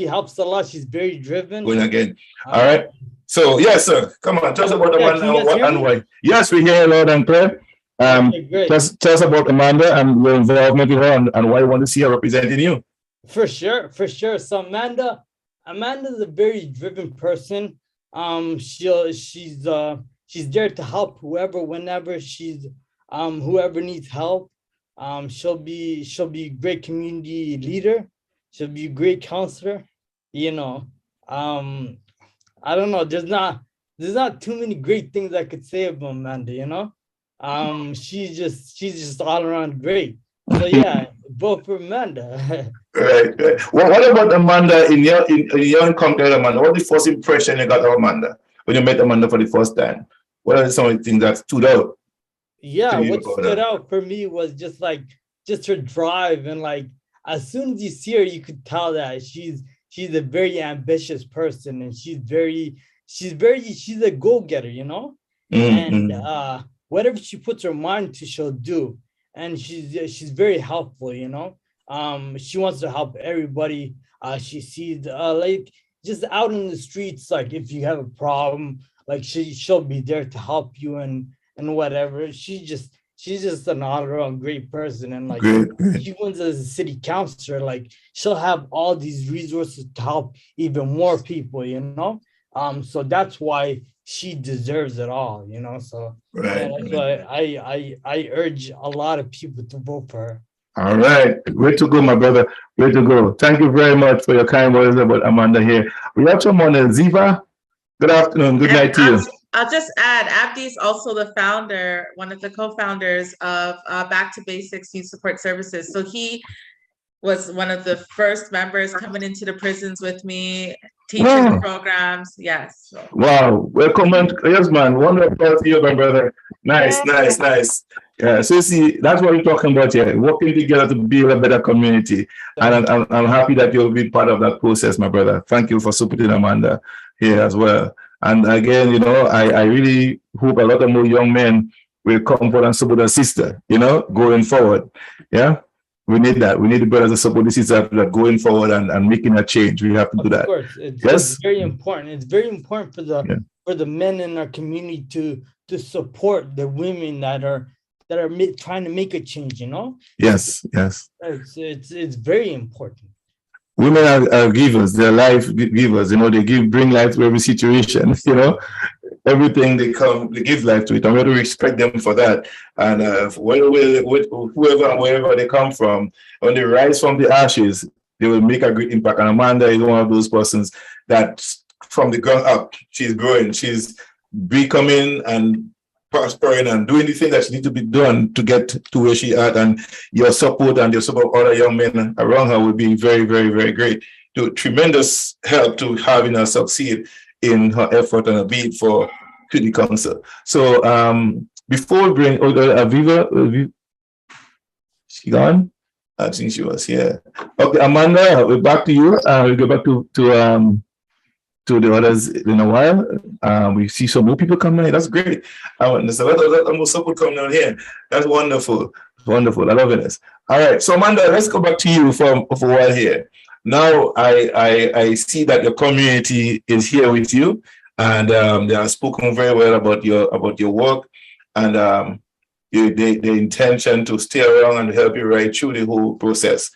helps a lot. She's very driven. Going again. All right. So yes, sir. Come on, tell us about Amanda and why. Yes, we hear loud and clear. Okay, tell us about Amanda and your involvement with her and why you want to see her representing you. For sure. So Amanda's a very driven person. She's there to help whoever, whenever whoever needs help. She'll be a great community leader. She'll be a great counselor. You know, I don't know. There's not too many great things I could say about Amanda. You know, she's just all around great. So yeah, vote for Amanda. Right. Well, what about Amanda in your encounter with Amanda? What was the first impression you got of Amanda when you met Amanda for the first time? What are some of the things that stood out? Yeah, what stood out for me was just her drive, and like as soon as you see her, you could tell that she's a very ambitious person, and she's a go-getter, you know. And whatever she puts her mind to, she'll do. And she's very helpful, you know. She wants to help everybody she sees, like just out in the streets. Like if you have a problem, like she'll be there to help you and whatever. She's just an all-around great person. And like she wins as a city councilor, like she'll have all these resources to help even more people, you know. So that's why she deserves it all, you know. So yeah, that's why I urge a lot of people to vote for her. All right, way to go, my brother. Way to go. Thank you very much for your kind words about Amanda here. We have someone, Ziva. Good afternoon. Good night to you. I'll just add, Abdi is also the founder, one of the co-founders of Back to Basics Youth Support Services. So he was one of the first members coming into the prisons with me, teaching the programs. Yes. Wow. Welcome. Yes, man. Wonderful to you, my brother. Nice. Yeah, so see, that's what we're talking about here, working together to build a better community. And I'm happy that you'll be part of that process, my brother. Thank you for supporting Amanda here as well. And again, you know, I really hope a lot of more young men will come forward and support their sister, you know, going forward. Yeah, we need that. We need the brothers to support the sister that going forward and making a change. We have to do that. Of course, it's very important. It's very important for the men in our community to support the women that are trying to make a change, you know? Yes. It's very important. Women are givers, they're life givers, you know, bring life to every situation, you know, everything they give life to it, and we have to respect them for that. And whoever and wherever they come from, when they rise from the ashes, they will make a great impact. And Amanda is one of those persons that from the ground up, she's growing, she's becoming and prospering and doing the things that need to be done to get to where she at. And your support and your support of other young men around her will be very, very, very great. Tremendous help to having her succeed in her effort and a bid for city council. So before we bring Aviva, she gone? I think she was here. Okay, Amanda, we're back to you. We'll go back to the others in a while. We see some more people coming in. That's great. There's a lot more support coming down here. That's wonderful. Wonderful. I love it. All right. So Amanda, let's go back to you for a while here. Now I see that your community is here with you, and they have spoken very well about your work and the intention to stay around and help you right through the whole process.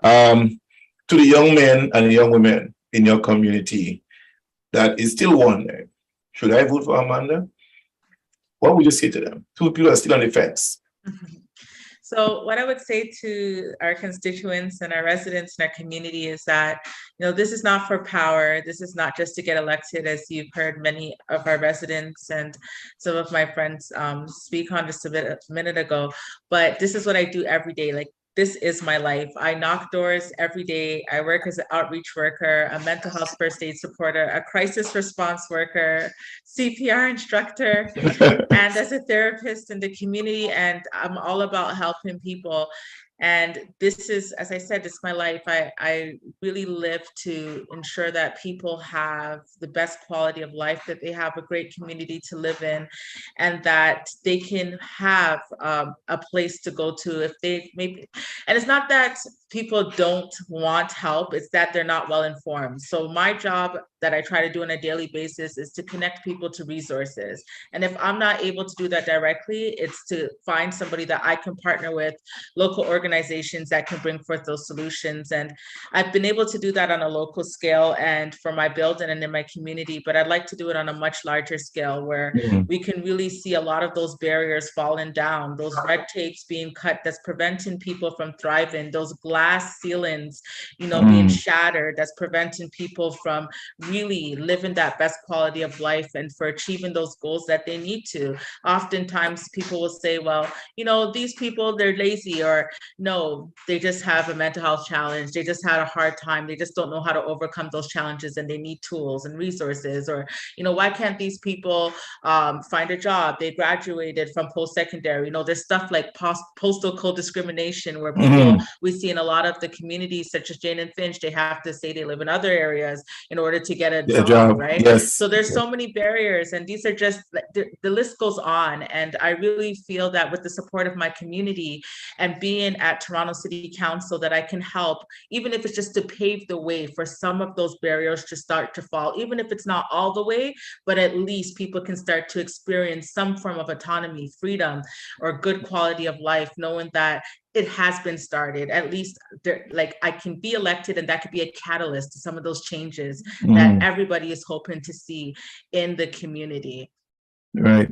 To the young men and young women in your community that is still wondering, should I vote for Amanda? What would you say to them? Two people are still on the fence. So what I would say to our constituents and our residents in our community is that, you know, this is not for power. This is not just to get elected, as you've heard many of our residents and some of my friends speak on just a minute ago. But this is what I do every day. Like, this is my life. I knock doors every day. I work as an outreach worker, a mental health first aid supporter, a crisis response worker, CPR instructor, and as a therapist in the community. And I'm all about helping people. And this is, as I said, it's my life. I really live to ensure that people have the best quality of life, that they have a great community to live in, and that they can have a place to go to if they maybe, and it's not that people don't want help, it's that they're not well informed. So my job that I try to do on a daily basis is to connect people to resources. And if I'm not able to do that directly, it's to find somebody that I can partner with, local organizations that can bring forth those solutions. And I've been able to do that on a local scale and for my building and in my community, but I'd like to do it on a much larger scale where we can really see a lot of those barriers falling down, those red tapes being cut that's preventing people from thriving, those glass ceilings, you know, being shattered, that's preventing people from really living that best quality of life and for achieving those goals that they need to. Oftentimes people will say, well, you know, these people, they're lazy, or no, they just have a mental health challenge. They just had a hard time. They just don't know how to overcome those challenges and they need tools and resources. Or, you know, why can't these people find a job? They graduated from post-secondary. You know, there's stuff like postal code discrimination where people, we see in a lot of the communities, such as Jane and Finch, they have to say they live in other areas in order to get a Yeah, job, right? Yes. So there's so many barriers, and these are just, the list goes on. And I really feel that with the support of my community and being at Toronto City Council, that I can help, even if it's just to pave the way for some of those barriers to start to fall, even if it's not all the way, but at least people can start to experience some form of autonomy, freedom, or good quality of life, knowing that it has been started. At least like I can be elected, and that could be a catalyst to some of those changes that everybody is hoping to see in the community. Right.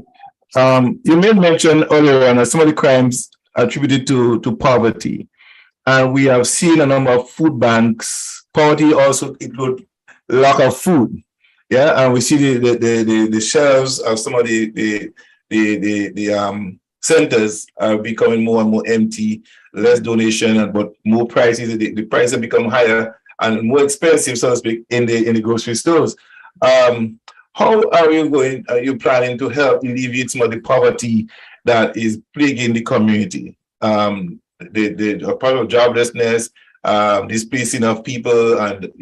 You made mention earlier on some of the crimes attributed to poverty, and we have seen a number of food banks. Poverty also include lack of food. Yeah, and we see the shelves of some of the centers are becoming more and more empty, less donation, but more prices. The prices have become higher and more expensive, so to speak, in the grocery stores. How are you planning to help alleviate some of the poverty that is plaguing the community? The part of joblessness, displacing of people, and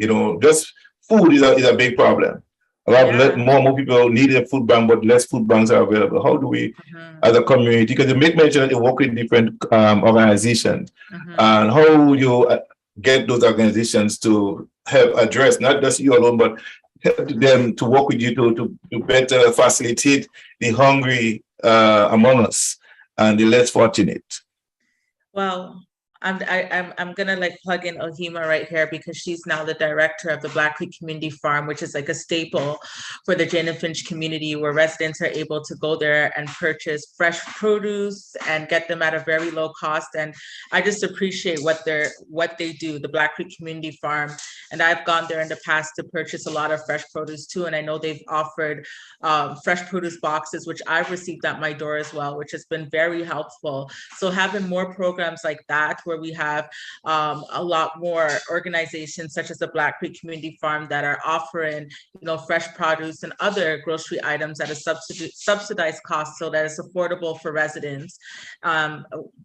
just food is a big problem. A lot more people need a food bank, but less food banks are available. How do we, as a community, because you make mention that you work with different organizations, and how would you get those organizations to help address, not just you alone, but help them to work with you to better facilitate the hungry among us and the less fortunate? Well, I'm gonna like plug in Ohima right here, because she's now the director of the Black Creek Community Farm, which is like a staple for the Jane and Finch community, where residents are able to go there and purchase fresh produce and get them at a very low cost. And I just appreciate what they do, the Black Creek Community Farm. And I've gone there in the past to purchase a lot of fresh produce too. And I know they've offered fresh produce boxes, which I've received at my door as well, which has been very helpful. So having more programs like that, where we have a lot more organizations such as the Black Creek Community Farm that are offering, fresh produce and other grocery items at a subsidized cost, so that it's affordable for residents.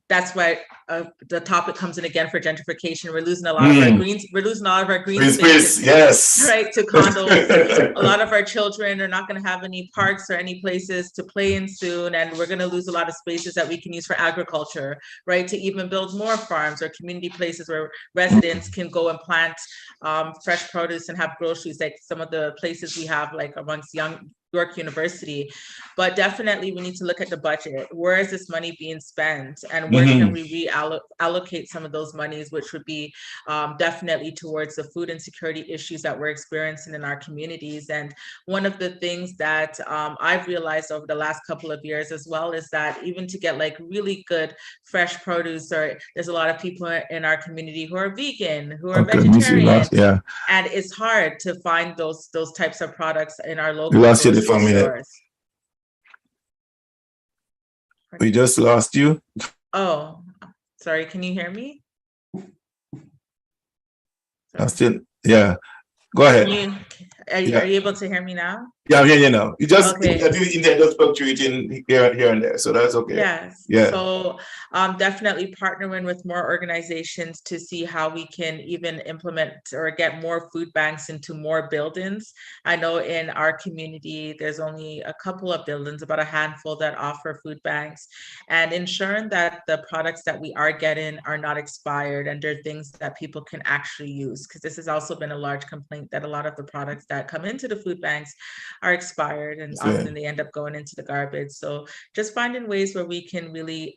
That's why the topic comes in again for gentrification. We're losing a lot of our greens. We're losing a lot of our green spaces, yes, right, to condos. A lot of our children are not going to have any parks or any places to play in soon, and we're going to lose a lot of spaces that we can use for agriculture, right, to even build more farms or community places where residents can go and plant fresh produce and have groceries, like some of the places we have, like amongst York University. But definitely we need to look at the budget. Where is this money being spent, and where can we reallocate some of those monies, which would be definitely towards the food insecurity issues that we're experiencing in our communities. And one of the things that I've realized over the last couple of years as well is that even to get like really good fresh produce, or there's a lot of people in our community who are vegan, who are vegetarian, and it's hard to find those types of products in our local stores. We just lost you. Oh, sorry. Can you hear me? I'm still, yeah. Go ahead. Are you able to hear me now? Yeah, I'm hearing you now. You just internet just fluctuating here and there, so that's okay. Yes. Yeah. So definitely partnering with more organizations to see how we can even implement or get more food banks into more buildings. I know in our community, there's only a couple of buildings, about a handful, that offer food banks, and ensuring that the products that we are getting are not expired and they're things that people can actually use. Because this has also been a large complaint that a lot of the products that come into the food banks are expired, and often they end up going into the garbage. So just finding ways where we can really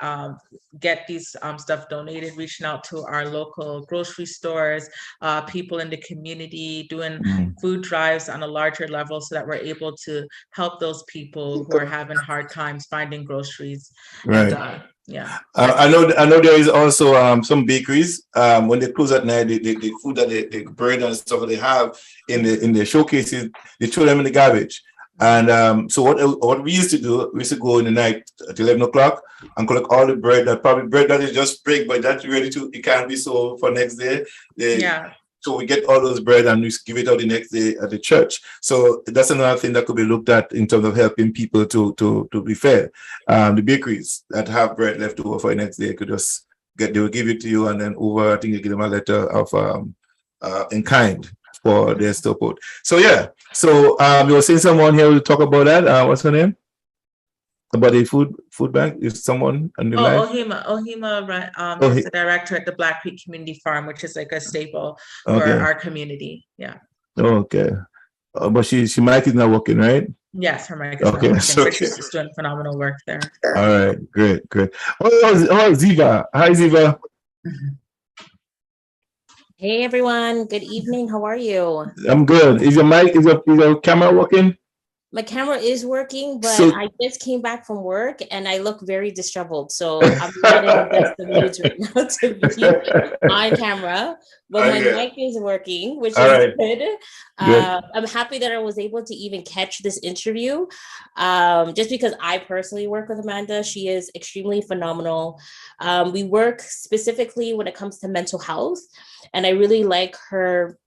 get these stuff donated, reaching out to our local grocery stores, people in the community, doing food drives on a larger level, so that we're able to help those people who are having hard times finding groceries. Right. And, yeah. I know there is also some bakeries when they close at night, the food that the bread and stuff that they have in the showcases, they throw them in the garbage. And so what we used to do, we used to go in the night at 11 o'clock and collect all the bread that is just break, but that's ready it can't be sold for next day. So we get all those bread and we give it out the next day at the church. So that's another thing that could be looked at in terms of helping people to be fed. The bakeries that have bread left over for the next day could just they will give it to you, and then over, I think you give them a letter of in kind for their support. So yeah, so you were saying someone here will talk about that. What's her name? About the food bank? Is someone on the line? Ohima Oh, is the director at the Black Creek Community Farm, which is like a staple for okay. our community. Yeah. Okay. But she mic is not working, right? Yes, her mic is not Okay, working, so but she's just doing phenomenal work there. all right, great. Oh, Ziva. Hi, Ziva. Hey everyone, good evening. How are you? I'm good. Is your camera working? My camera is working, but So- I just came back from work and I look very disheveled. So I'm not in the best of moods right now to be on camera, but my Okay. mic is working, which All is right. good. Good. I'm happy that I was able to even catch this interview, just because I personally work with Amanda. She is extremely phenomenal. We work specifically when it comes to mental health, and I really like her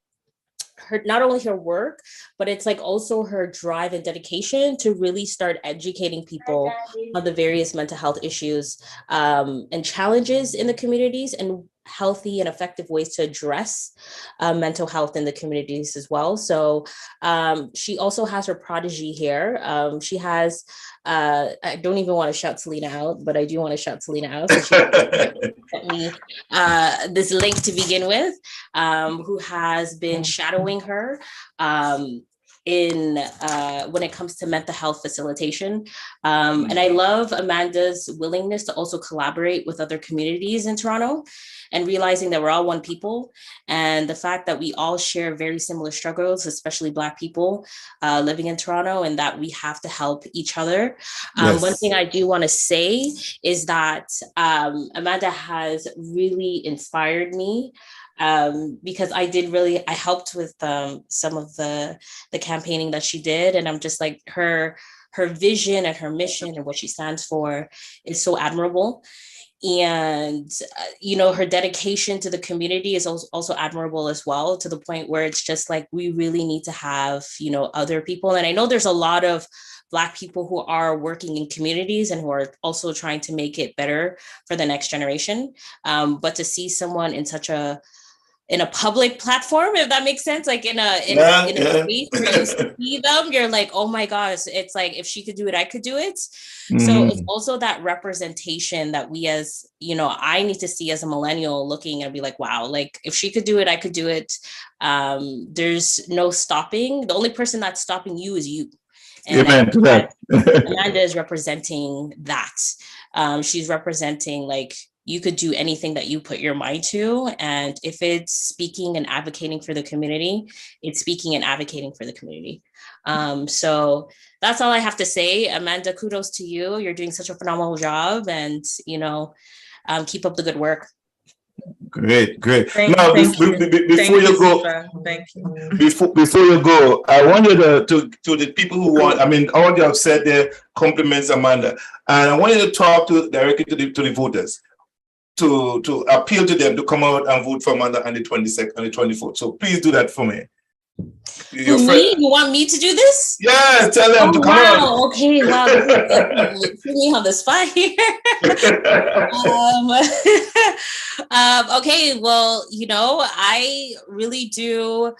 not only her work, but it's like also her drive and dedication to really start educating people on the various mental health issues and challenges in the communities, and healthy and effective ways to address mental health in the communities as well. So she also has her prodigy here. She has, I don't even want to shout Selena out, but I do want to shout Selena out. So she sent me this link to begin with, who has been shadowing her in when it comes to mental health facilitation. And I love Amanda's willingness to also collaborate with other communities in Toronto, and realizing that we're all one people, and the fact that we all share very similar struggles, especially Black people living in Toronto, and that we have to help each other. Yes. One thing I do want to say is that Amanda has really inspired me, because I helped with some of the campaigning that she did, and I'm just like, her vision and her mission and what she stands for is so admirable. And her dedication to the community is also admirable as well, to the point where it's just like, we really need to have other people. And I know there's a lot of Black people who are working in communities and who are also trying to make it better for the next generation, but to see someone in a public platform, if that makes sense, like in a space where you see them, you're like, oh my gosh, it's like, if she could do it, I could do it. So it's also that representation that we as, I need to see as a millennial looking and be like, wow, like if she could do it, I could do it. There's no stopping. The only person that's stopping you is you. And Amen to that. Amanda is representing that. She's representing like, you could do anything that you put your mind to. And if it's speaking and advocating for the community, it's speaking and advocating for the community. So that's all I have to say. Amanda, kudos to you. You're doing such a phenomenal job, and, keep up the good work. Great. Thank Now, you. before you go, Ziva. Thank you. Before you go, I want you to the people who want. I mean, all you have said there compliments Amanda, and I want you to talk directly to the voters, to appeal to them to come out and vote for Amanda on the 22nd and the 24th. So please do that for me. You want me to do this? Yeah, tell them to come out. Okay, wow. Put me on the spot here. Okay, well, I really do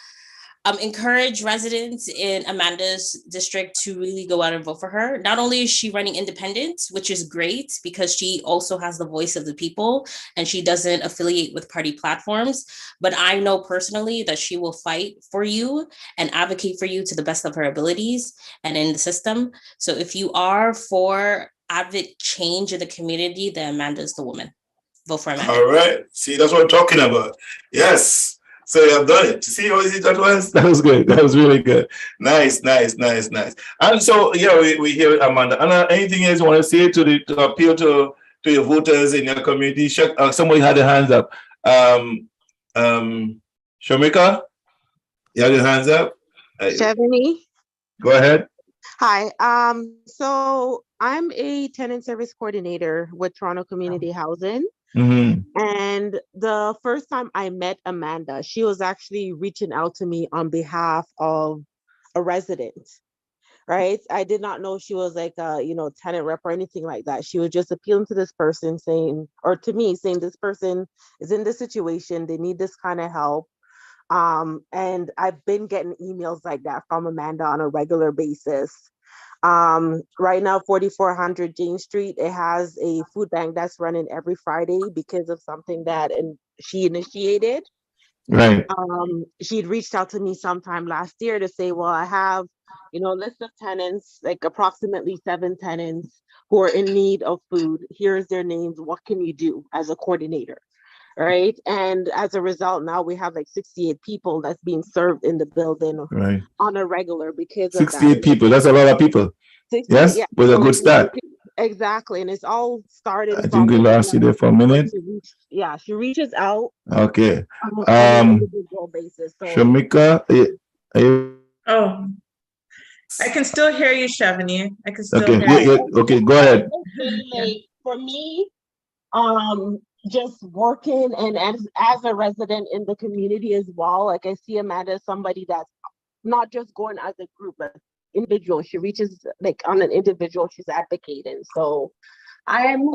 encourage residents in Amanda's district to really go out and vote for her. Not only is she running independent, which is great because she also has the voice of the people and she doesn't affiliate with party platforms, but I know personally that she will fight for you and advocate for you to the best of her abilities and in the system. So if you are for advocate change in the community, then Amanda is the woman. Vote for Amanda. All right. See, that's what I'm talking about. Yes. So you have done it. See how easy that was? That was good. That was really good. Nice. And so, yeah, we hear Amanda. And anything else you want to say to appeal to your voters in your community? Somebody had their hands up. Shamika, you have your hands up? Stephanie? Go ahead. Hi. So I'm a tenant service coordinator with Toronto Community Housing. Mm-hmm. And the first time I met Amanda, she was actually reaching out to me on behalf of a resident. right? I did not know she was like a, tenant rep or anything like that. She was just appealing to this person saying, or to me saying, this person is in this situation, they need this kind of help. And I've been getting emails like that from Amanda on a regular basis. Right now, 4400 Jane Street, it has a food bank that's running every Friday because of something that she initiated. Right. She'd reached out to me sometime last year to say, well, I have, list of tenants, like approximately 7 tenants who are in need of food. Here's their names. What can you do as a coordinator? Right. And as a result, now we have like 68 people that's being served in the building Right. on a regular because of 68 that. people. That's a lot of people. 68, Yes, yeah. with a good start. Exactly. And it's all started I think we lost you there for a minute. She reaches out. Okay. On an individual basis. So, Shamika, are you? Oh, I can still hear you, Shavani. I can still Okay. hear you. Okay, go ahead. like, for me, just working and as a resident in the community as well, like I see Amanda as somebody that's not just going as a group, but individual. She reaches like on an individual, she's advocating. So I am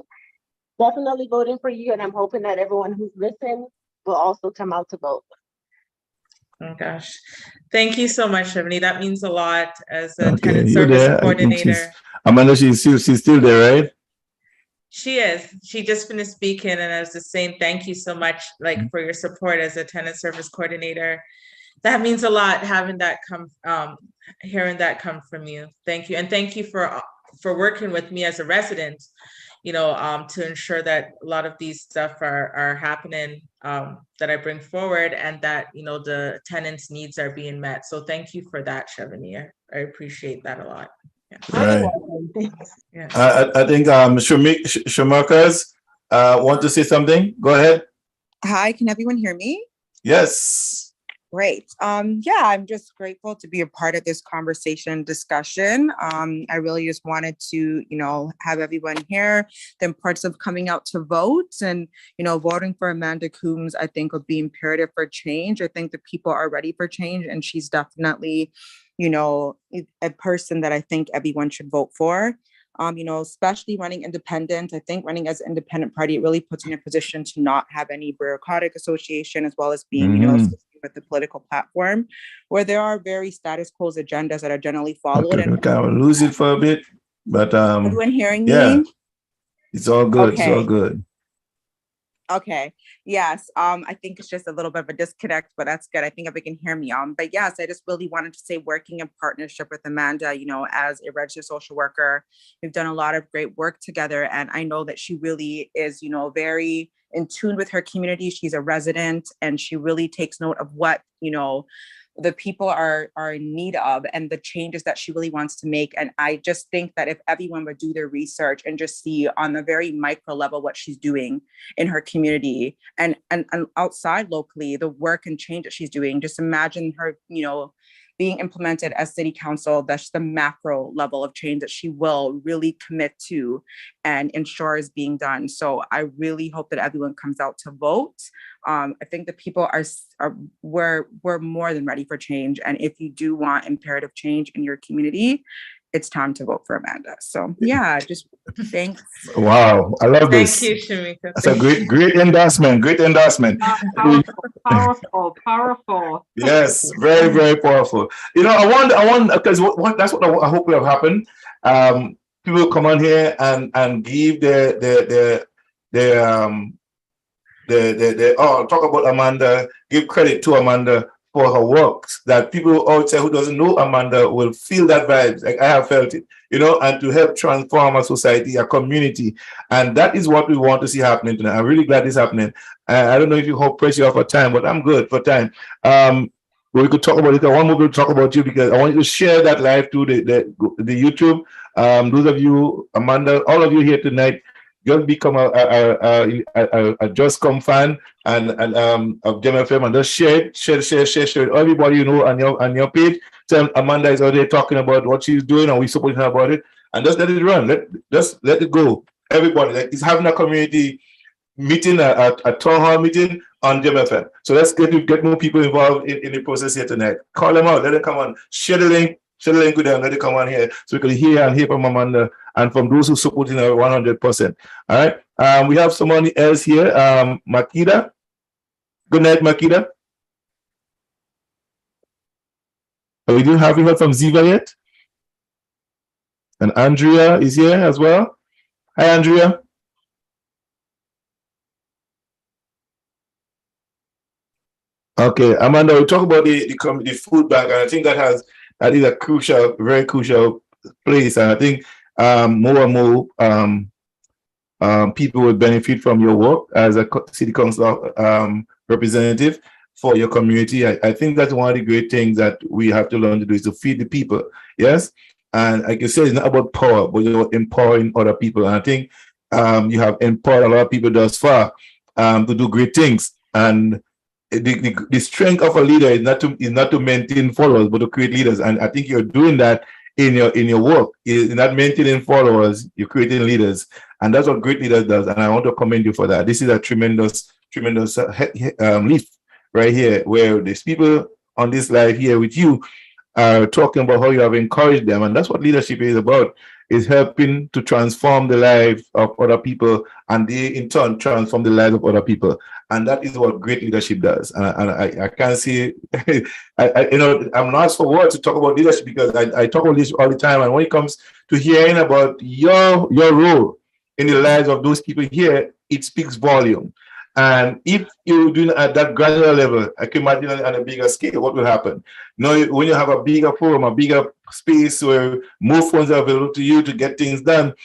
definitely voting for you, and I'm hoping that everyone who's listened will also come out to vote. Oh gosh, thank you so much, Shavani. That means a lot as a Okay, tenant you're service there. I think coordinator. Amanda, she's still there, right? She is. She just finished speaking, and I was just saying thank you so much, like for your support as a tenant service coordinator. That means a lot having that hearing that come from you. Thank you, and thank you for working with me as a resident. To ensure that a lot of these stuff are happening that I bring forward, and that the tenants' needs are being met. So thank you for that, Shavani. I appreciate that a lot. Yeah. Right. Yeah. I think Shamakas want to say something. Go ahead. Hi, can everyone hear me? Yes. Great. Yeah, I'm just grateful to be a part of this conversation discussion. I really just wanted to, have everyone hear the importance of coming out to vote, and, voting for Amanda Coombs, I think would be imperative for change. I think the people are ready for change, and she's definitely, a person that I think everyone should vote for. Especially running independent. I think running as an independent party, it really puts you in a position to not have any bureaucratic association, as well as being, with the political platform, where there are very status quo agendas that are generally followed. Okay, I'll lose it for a bit, but everyone hearing me? Yeah, it's all good. Okay. It's all good. Okay. Yes. I think it's just a little bit of a disconnect, but that's good. I think everyone can hear me. But yes, I just really wanted to say, working in partnership with Amanda, as a registered social worker, we've done a lot of great work together. And I know that she really is, very in tune with her community. She's a resident, and she really takes note of what, the people are in need of, and the changes that she really wants to make. And I just think that if everyone would do their research and just see on the very micro level what she's doing in her community and outside locally, the work and change that she's doing, just imagine her, being implemented as city council. That's the macro level of change that she will really commit to and ensure is being done. So I really hope that everyone comes out to vote. I think the people we're more than ready for change. And if you do want imperative change in your community, it's time to vote for Amanda. So yeah, just thanks. Wow, I love this. Thank you, Shamika. That's a great endorsement. Great endorsement. Powerful. Yes, very, very powerful. I want because that's what I hope will have happened. People come on here and give their talk about Amanda, give credit to Amanda for her works, that people outside who doesn't know Amanda will feel that vibe. Like I have felt it, and to help transform a society, a community. And that is what we want to see happening tonight. I'm really glad it's happening. I don't know if you hold pressure for time, but I'm good for time. We could talk about it. I want to talk about you because I want you to share that live to the YouTube. Those of you, Amanda, all of you here tonight, just become a Just Come fan and of Gem FM, and just share it. Everybody on your page. Tell Amanda is out there talking about what she's doing, and we supporting her about it. And just let it run. Let it go. Everybody is having a community meeting, a town hall meeting on Gem FM. So let's get more people involved in the process here tonight. Call them out. Let them come on. Share the link. share the link with them. Let them come on here so we can hear and hear from Amanda and from those who support her 100%. All right. We have someone else here, Makida. Good night, Makida. We haven't heard from Ziva yet. And Andrea is here as well. Hi, Andrea. Okay, Amanda, we talk about the food bank, and I think that is a crucial, very crucial place. And I think more and more people will benefit from your work as a city council representative for your community. I think that's one of the great things that we have to learn to do is to feed the people. Yes. And like you said, it's not about power, but you're empowering other people. And I think you have empowered a lot of people thus far to do great things. And the strength of a leader is not to maintain followers, but to create leaders. And I think you're doing that in your work. You're not maintaining followers, you're creating leaders. And that's what great leaders does. And I want to commend you for that. This is a tremendous leap right here, where there's people on this live here with you are talking about how you have encouraged them. And that's what leadership is about, is helping to transform the lives of other people, and they in turn transform the lives of other people. And that is what great leadership does. And I can't see, I'm lost for words to talk about leadership, because I talk about this all the time. And when it comes to hearing about your role in the lives of those people here, it speaks volume. And if you're doing at that granular level, I can imagine on a bigger scale, what will happen? Now, when you have a bigger forum, a bigger space where more funds are available to you to get things done,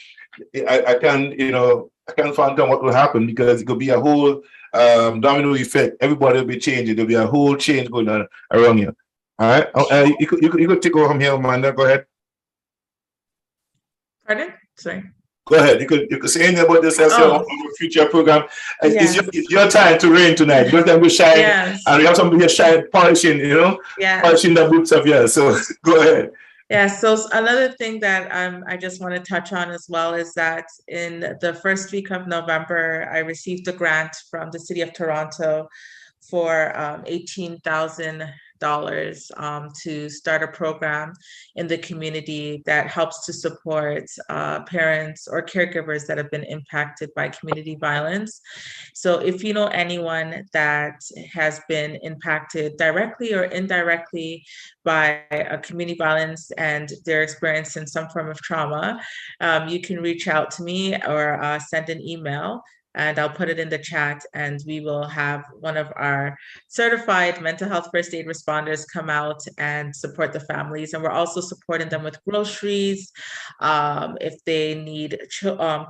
I can't fathom what will happen, because it could be a whole domino effect. Everybody will be changing. There'll be a whole change going on around you. All right. You could take over from here, Amanda. Go ahead. Pardon? Sorry. Go ahead. You could say anything about this as your future program. Yes. It's your time to reign tonight. Your time to shine. Yes. And we have somebody here shine, polishing, polishing the boots of yours. So go ahead. Yeah, so another thing that I just want to touch on as well is that in the first week of November, I received a grant from the City of Toronto for $18,000 to start a program in the community that helps to support parents or caregivers that have been impacted by community violence. So if you know anyone that has been impacted directly or indirectly by a community violence and they're experiencing some form of trauma, you can reach out to me or send an email, and I'll put it in the chat, and we will have one of our certified mental health first aid responders come out and support the families. And we're also supporting them with groceries, if they need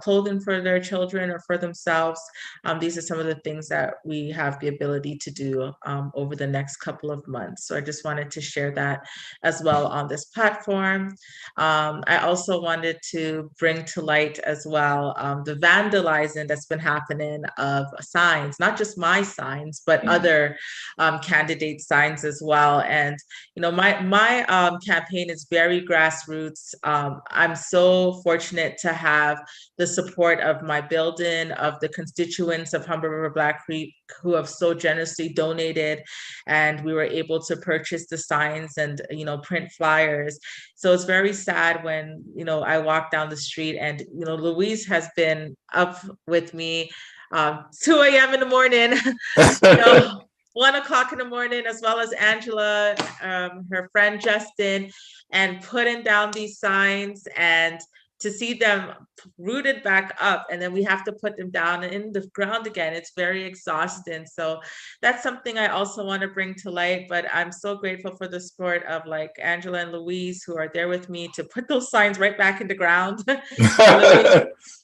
clothing for their children or for themselves. These are some of the things that we have the ability to do over the next couple of months. So I just wanted to share that as well on this platform. I also wanted to bring to light as well the vandalizing that's been happening of signs, not just my signs, but other candidate signs as well. And my campaign is very grassroots. I'm so fortunate to have the support of my building, of the constituents of Humber River Black Creek, who have so generously donated, and we were able to purchase the signs and print flyers. So it's very sad when I walk down the street and Louise has been up with me 2 a.m. in the morning, 1 o'clock in the morning, as well as Angela, her friend Justin, and putting down these signs, and to see them rooted back up, and then we have to put them down in the ground again. It's very exhausting. So that's something I also want to bring to light, but I'm so grateful for the support of Angela and Louise, who are there with me to put those signs right back in the ground.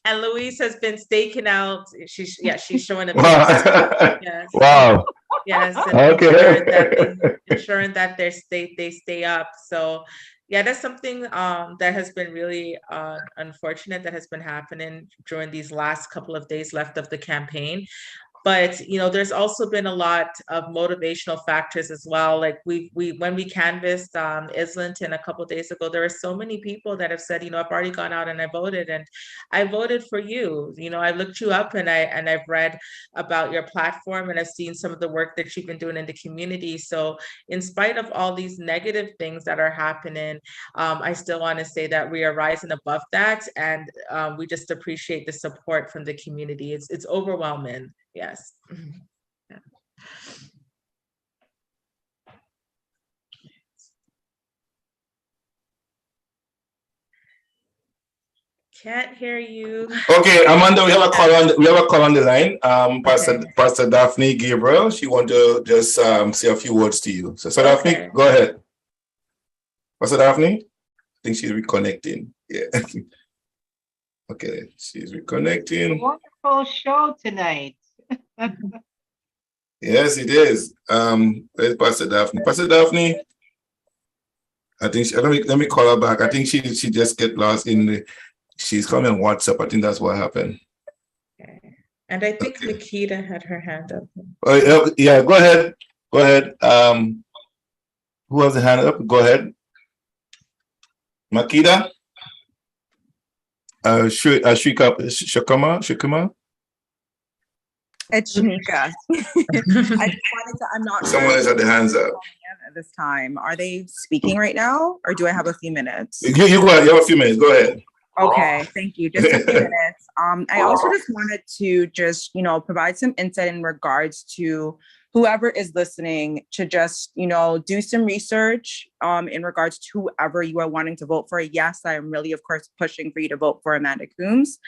And Louise has been staking out. She's showing a wow. Yes. Wow. Yes. Okay. Ensuring that they stay up. So yeah, that's something that has been really unfortunate that has been happening during these last couple of days left of the campaign. But there's also been a lot of motivational factors as well. Like when we canvassed Islington a couple of days ago, there are so many people that have said, I've already gone out and I voted, and I voted for you. I looked you up and I've read about your platform, and I've seen some of the work that you've been doing in the community. So in spite of all these negative things that are happening, I still want to say that we are rising above that, and we just appreciate the support from the community. It's overwhelming. Yes. Yeah. Can't hear you. Okay, Amanda, we have a call on the line. Pastor Daphne Gabriel, she want to just say a few words to you. So Daphne, go ahead. Pastor Daphne, I think she's reconnecting. Yeah. Okay, she's reconnecting. Wonderful show tonight. Yes, it is. Where's Pastor Daphne? Pastor Daphne, I think let me call her back. I think she just get lost in the. She's coming on WhatsApp. I think that's what happened. Okay. And I think Makita had her hand up. Yeah, go ahead. Go ahead. Who has the hand up? Go ahead. Makita. Shikama. It's Shamika. I just wanted to, I'm not Someone has had their hands up at this time. Are they speaking right now, or do I have a few minutes? You go ahead. You have a few minutes. Go ahead. Okay, thank you. Just a few minutes. I also just wanted to provide some insight in regards to whoever is listening to just, do some research in regards to whoever you are wanting to vote for. Yes, I am really, of course, pushing for you to vote for Amanda Coombs.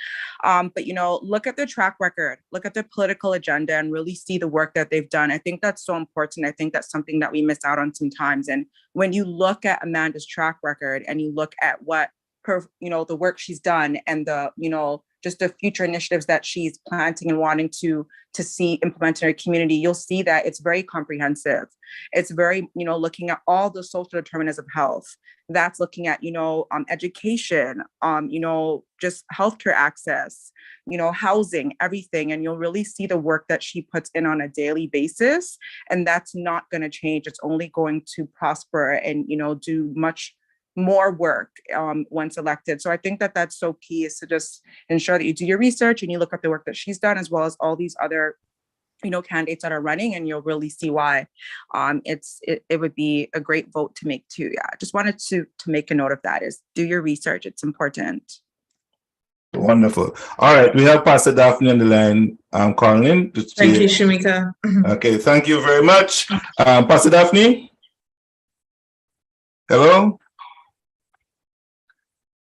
But, look at their track record, look at their political agenda, and really see the work that they've done. I think that's so important. I think that's something that we miss out on sometimes. And when you look at Amanda's track record and you look at what the work she's done and the, just the future initiatives that she's planting and wanting to see implemented in her community, you'll see that it's very comprehensive. It's very, looking at all the social determinants of health. That's looking at, education, just healthcare access, housing, everything. And you'll really see the work that she puts in on a daily basis. And that's not going to change. It's only going to prosper and, do much more work once elected. So I think that that's so key, is to just ensure that you do your research and you look at the work that she's done, as well as all these other, candidates that are running, and you'll really see why it would be a great vote to make too. Yeah, I just wanted to make a note of that, is do your research. It's important. Wonderful. All right, we have Pastor Daphne on the line. I'm calling in. Thank you, Shamika. Okay, thank you very much. Pastor Daphne? Hello?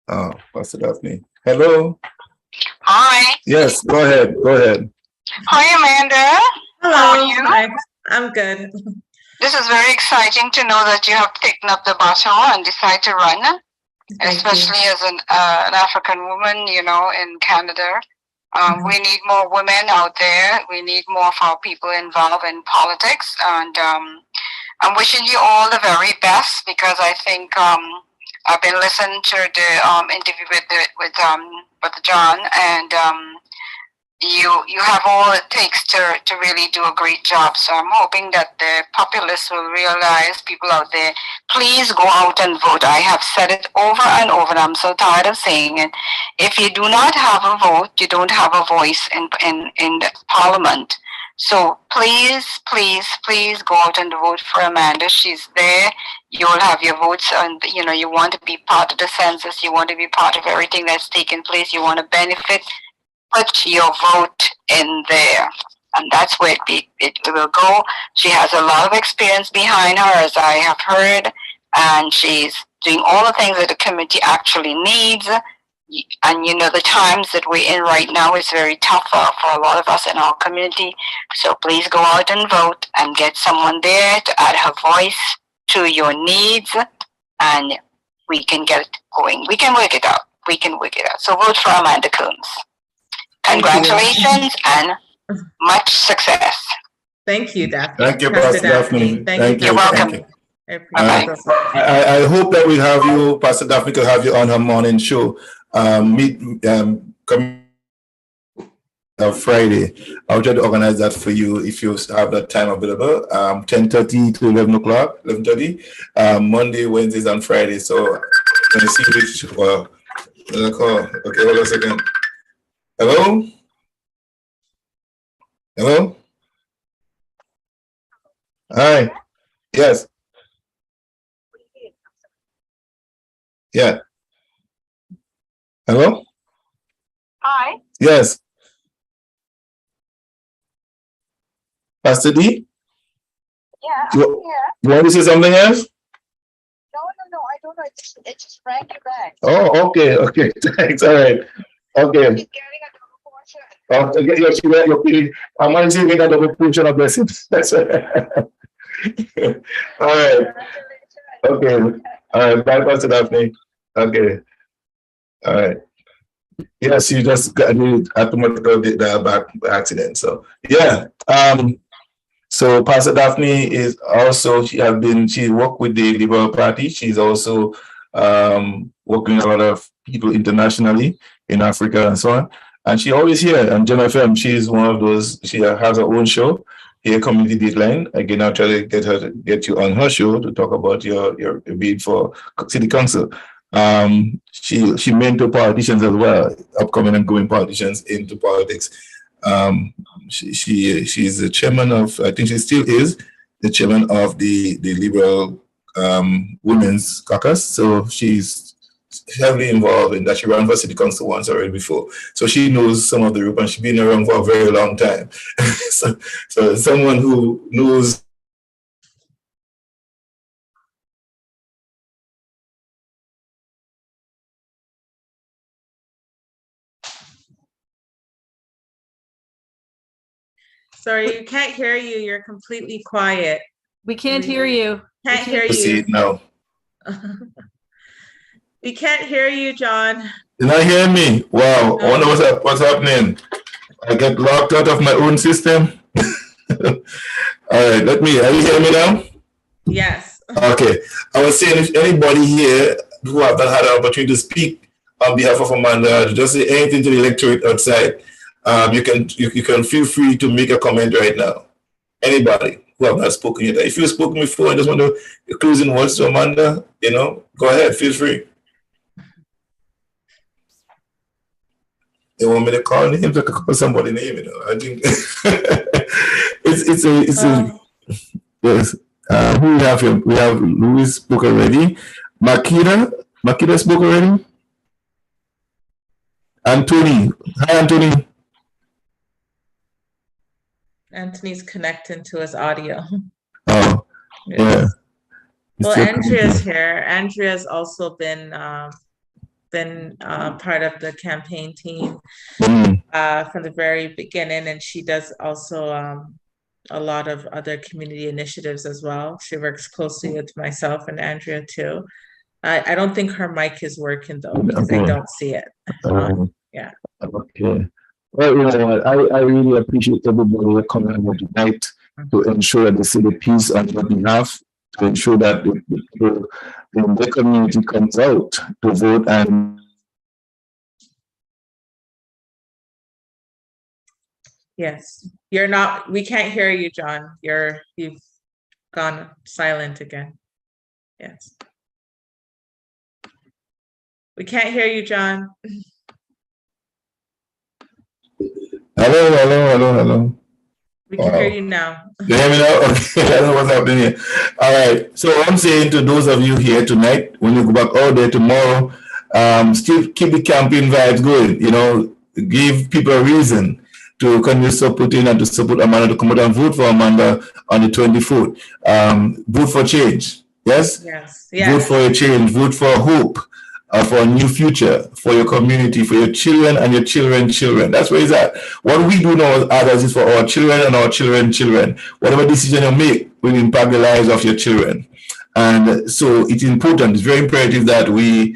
Oh, Pastor Daphne. Hello? Hi. Yes, go ahead. Go ahead. Hi, Amanda. Hello. How are you? Hi. I'm good. This is very exciting to know that you have taken up the baton and decided to run, especially as an African woman, in Canada. We need more women out there. We need more of our people involved in politics. And I'm wishing you all the very best, because I think I've been listening to the interview with Brother John, and you have all it takes to really do a great job. So I'm hoping that the populace will realize, people out there, please go out and vote. I have said it over and over, and I'm so tired of saying it. If you do not have a vote, you don't have a voice in the parliament. So please, please, please go out and vote for Amanda. She's there. You'll have your votes, and you want to be part of the census. You want to be part of everything that's taking place. You want to benefit. Put your vote in there, and that's where it will go. She has a lot of experience behind her, as I have heard, and she's doing all the things that the community actually needs. And the times that we're in right now is very tough for a lot of us in our community. So please go out and vote and get someone there to add her voice to your needs, and we can get it going. We can work it out. We can work it out. So vote for Amanda Coombs. Congratulations and much success. Thank you, Daphne. Thank you, Pastor Daphne. Thank you. You're welcome. Thank you. I hope that we have you, Pastor Daphne, could have you on her morning show. Friday. I'll try to organize that for you if you have that time available. 10:30 to 11 o'clock, 11:30. Monday, Wednesdays, and Fridays. So let me see which. Well, call. Okay, hold on a second. Hello. Hello. Hi. Yes. Yeah. Hello. Hi. Yes. Pastor D? Yeah, You, I'm here. you want to say something else? No, I don't know. It just rang you back. Oh, okay, okay. Thanks. All right. Okay. He's getting a double portion. Okay, you're feeling, I'm going to get a double portion of blessings. That's right. All right. Okay. All right. Bye, Pastor Daphne. Okay. All right. Yes, you just got the automatic back accident. So yeah. So Pastor Daphne is also, she worked with the Liberal Party. She's also working with a lot of people internationally in Africa and so on. And she always here on Gem FM. She's one of those, she has her own show here, Community Dateline. Again, I'll try to get you on her show to talk about your bid for City Council. She mentored politicians as well, upcoming and going politicians into politics. She's the chairman of, I think she still is the chairman of the Liberal Women's Caucus. So she's heavily involved in that. She ran for City Council once already before. So she knows some of the group and she's been around for a very long time. so someone who knows. Sorry, you can't hear you. You're completely quiet. We can't hear you. Can't hear See you. it now. We can't hear you, John. You're not hearing me? Wow, I wonder what's happening. I get locked out of my own system. All right, are you hearing me now? Yes. Okay, I was saying if anybody here who have not had an opportunity to speak on behalf of Amanda, just say anything to the electorate outside, you can feel free to make a comment right now. Anybody who have not spoken yet. If you've spoken before and just want to closing words to Amanda, go ahead, feel free. They want me to call names, I could call somebody name, I think it's a yes. Who we have here? We have Louis spoke already. Makita spoke already. Anthony. Hi, Anthony. Anthony's connecting to his audio. Oh, yeah. Well, Andrea's here. Andrea's also been part of the campaign team from the very beginning, and she does also a lot of other community initiatives as well. She works closely with myself and Andrea too. I don't think her mic is working though, because I don't see it. Yeah. Okay. Well, I really appreciate everybody coming out tonight to ensure that the city peace on your behalf, to ensure that the community comes out to vote. And yes, we can't hear you, John. You've gone silent again. Yes. We can't hear you, John. Hello. We can hear you now. You hear me now? Okay, I don't know what's happening here. All right. So I'm saying to those of you here tonight, when you go back out there tomorrow, still keep the campaign vibes going. Give people a reason to continue supporting and to support Amanda, to come out and vote for Amanda on the 24th. Vote for change. Yes? Yes. Vote for a change. Vote for hope. For a new future, for your community, for your children and your children's children. That's where it's at. What we do now as others is for our children and our children's children. Whatever decision you make will impact the lives of your children. And so it's important, it's very imperative that we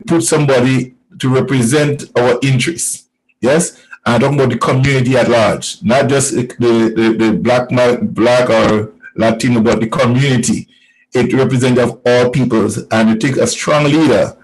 put somebody to represent our interests. Yes? And I'm talking about the community at large, not just the black or Latino, but the community. It represents of all peoples, and it takes a strong leader.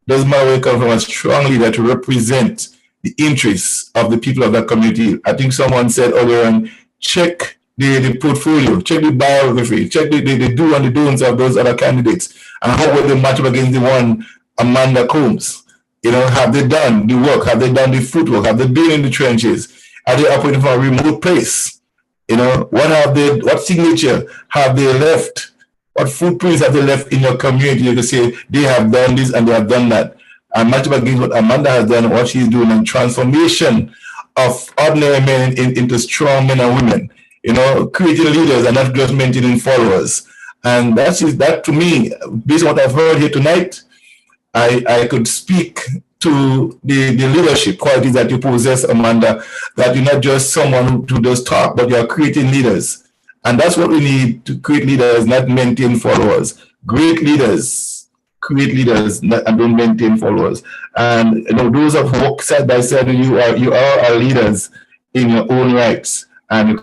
Doesn't matter where you come from, a strong leader to represent the interests of the people of that community. I think someone said earlier on, check the portfolio, check the biography, check the do and the don'ts of those other candidates, and how will they match up against the one Amanda Combs. You know, have they done the work? Have they done the footwork? Have they been in the trenches? Are they operating from a remote place? You know, what signature have they left? What footprints have they left in your community? You can say they have done this and they have done that. And match up against what Amanda has done, what she's doing, and transformation of ordinary men into strong men and women. You know, creating leaders and not just maintaining followers. And that to me, based on what I've heard here tonight, I could speak to the leadership qualities that you possess, Amanda, that you're not just someone who does talk, but you're creating leaders. And that's what we need to create leaders, not maintain followers. Great leaders create leaders and don't maintain followers. And you know, those of work side by side, you are our leaders in your own rights. And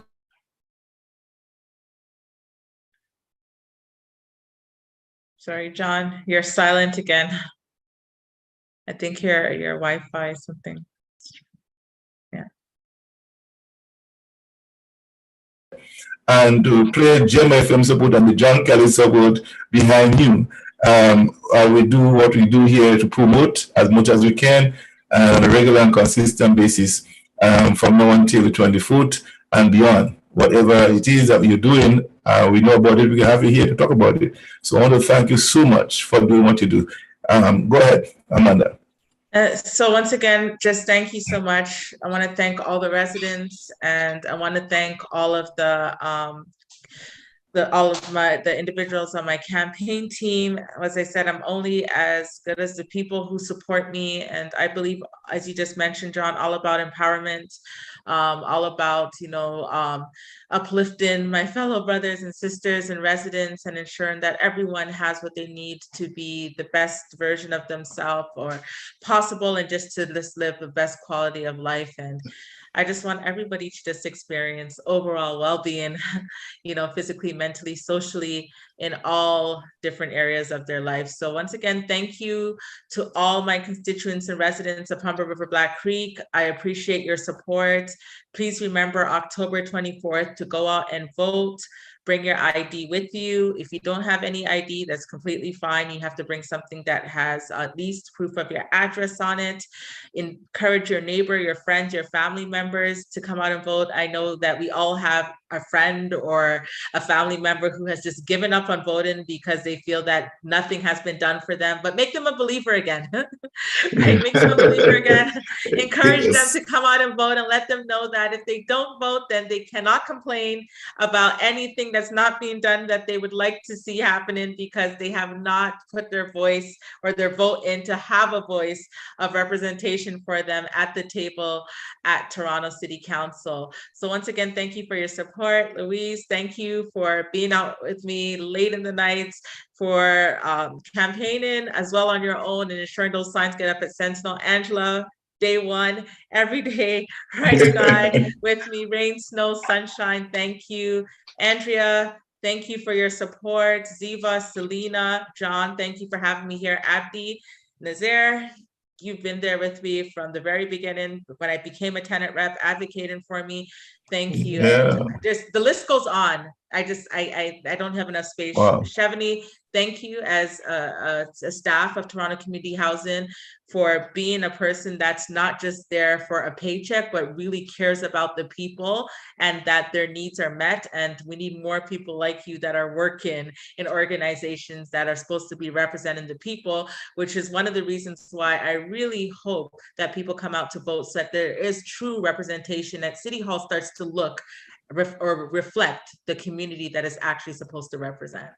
Sorry, John, you're silent again. I think your Wi-Fi is something. Yeah. And to play Gem FM support and the John Kelly support behind you. We do what we do here to promote as much as we can on a regular and consistent basis from now until the 24th and beyond. Whatever it is that you're doing, we know about it. We can have you here to talk about it. So I want to thank you so much for doing what you do. Go ahead, Amanda. So once again, just thank you so much. I want to thank all the residents, and I want to thank all of the individuals on my campaign team. As I said, I'm only as good as the people who support me, and I believe, as you just mentioned, John, all about empowerment, all about uplifting my fellow brothers and sisters and residents, and ensuring that everyone has what they need to be the best version of themselves or possible, and just to live the best quality of life. And I just want everybody to just experience overall well-being, physically, mentally, socially, in all different areas of their life. So once again, thank you to all my constituents and residents of Humber River Black Creek. I appreciate your support. Please remember October 24th to go out and vote. Bring your ID with you. If you don't have any ID, that's completely fine. You have to bring something that has at least proof of your address on it. Encourage your neighbor, your friends, your family members to come out and vote. I know that we all have a friend or a family member who has just given up on voting because they feel that nothing has been done for them, but make them a believer again. Right? Make them a believer again. Encourage them to come out and vote, and let them know that if they don't vote, then they cannot complain about anything that's not being done that they would like to see happening, because they have not put their voice or their vote in to have a voice of representation for them at the table at Toronto City Council. So once again, thank you for your support. Louise, thank you for being out with me late in the nights, for campaigning as well on your own and ensuring those signs get up at Sentinel. Angela, day one, every day, right or not, with me, rain, snow, sunshine, thank you. Andrea, thank you for your support. Ziva, Selena, John, thank you for having me here. Abdi, Nazaire, you've been there with me from the very beginning when I became a tenant rep, advocating for me. Thank you. Yeah. The list goes on. I don't have enough space. Wow. Chevany, thank you as a staff of Toronto Community Housing for being a person that's not just there for a paycheck, but really cares about the people and that their needs are met. And we need more people like you that are working in organizations that are supposed to be representing the people, which is one of the reasons why I really hope that people come out to vote, so that there is true representation, that City Hall starts to look or reflect the community that is actually supposed to represent.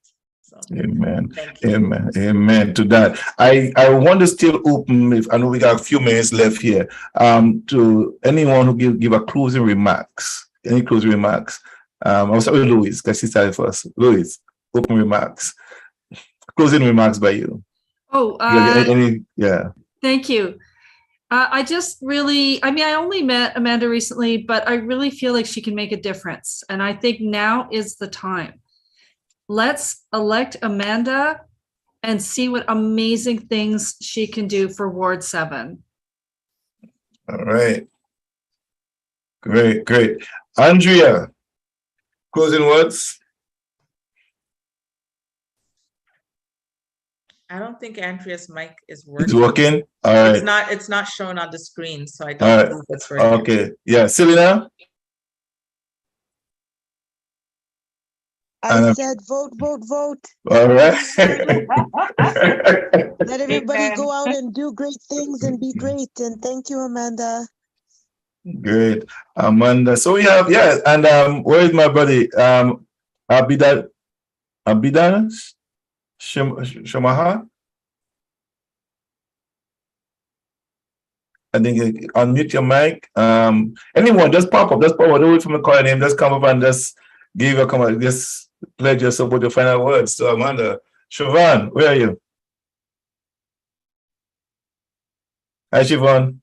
So, amen. Thank you. Amen. Amen to that. I want to still open, if I know we got a few minutes left here, to anyone who give a closing remarks. Any closing remarks? I'll start with Louise, because she started first. Louise, open remarks. Closing remarks by you. Yeah. Thank you. I just really, I only met Amanda recently, but I really feel like she can make a difference. And I think now is the time. Let's elect Amanda and see what amazing things she can do for Ward 7. All right. Great, great. Andrea, closing words? I don't think Andrea's mic is It's working. working? All right. It's not shown on the screen, so I All don't right. believe it's working. Okay. Yeah. Selena? I said vote, vote, vote. All right. Let everybody Amen. go out and do great things and be great. And thank you, Amanda. Great. Amanda. So we have, yeah, and where is my buddy? Abidan Shamaha? I think unmute your mic. Anyone, just pop up. Don't wait for me to call your name. Just come up and just give a comment. Just pledge yourself with your final words. So Amanda. Siobhan, where are you? Hi, Siobhan.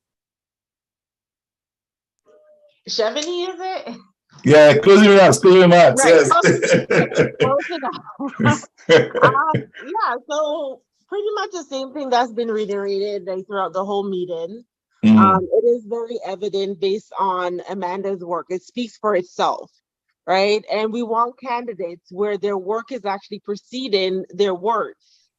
Chevigny, is it? Yeah, closing remarks, Right. yes. Closing out. Yeah, so pretty much the same thing that's been reiterated like, throughout the whole meeting. It is very evident based on Amanda's work. It speaks for itself, right? And we want candidates where their work is actually preceding their words,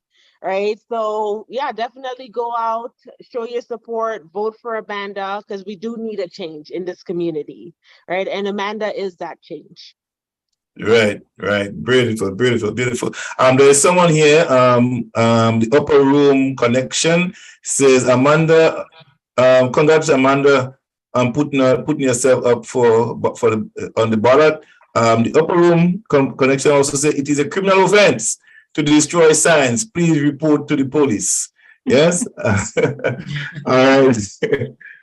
right? So yeah, definitely go out, show your support, vote for Amanda, because we do need a change in this community, right? And Amanda is that change. Right. Beautiful. There's someone here, the upper room connection says, Amanda, congrats, Amanda, putting yourself up for on the ballot. The upper room connection also says it is a criminal offense to destroy signs. Please report to the police. Yes. All right.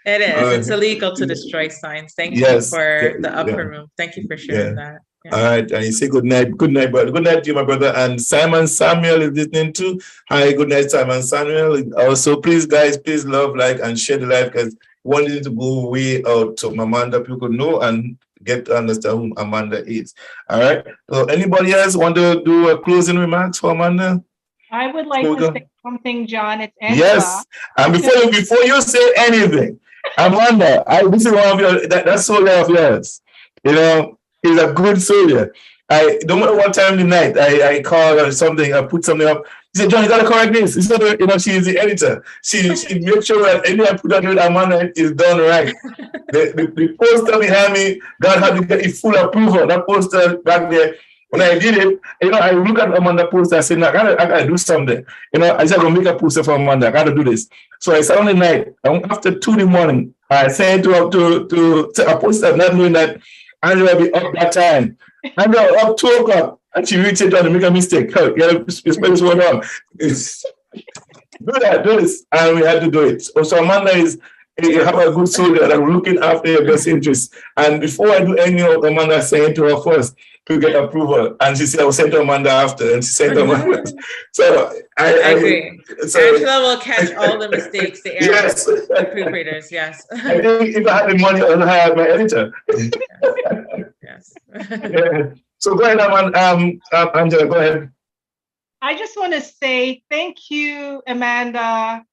It is. It's illegal to destroy signs. Thank you for the upper room. Thank you for sharing that. Yeah. All right, and you say good night, brother. Good night to you, my brother. And Simon Samuel is listening too. Hi, good night, Simon Samuel. Also, please, guys, please love, like, and share the live because we wanted to go way out so Amanda people could know and get to understand who Amanda is. All right. So, anybody else want to do a closing remarks for Amanda? I would like to say something, John. It's Angela. Yes, and before you say anything, Amanda, this is one of your that's soldier of yours. You know, he's a good soldier. I don't matter what time of the night I call or something, I put something up. He said, John, you gotta correct this. He said, you know, she's the editor. She makes sure that anything I put out with Amanda is done right. The poster behind me, God had to get it full approval. That poster back there. When I did it, you know, I look at Amanda poster, I said, no, I gotta do something. You know, I said, I'm gonna make a poster for Amanda, I gotta do this. So I sat on the night, after 2 in the morning, I sent to a poster, not knowing that Angela will be up that time. Angela up 2 o'clock, and she reached it down to make a mistake. You gotta spell this one wrong. Do this, and we had to do it. So Amanda is, you have a good soldier that are looking after your best interests. And before I do any of Amanda, I sent to her first to get approval. And she said, I will send to Amanda after. And she sent to Amanda. So I agree. So, Angela will catch all the mistakes, the errors, the proofreaders, yes. I think if I had the money, I would hire my editor. Yes. Yeah. So go ahead, Angela, go ahead. I just want to say thank you, Amanda.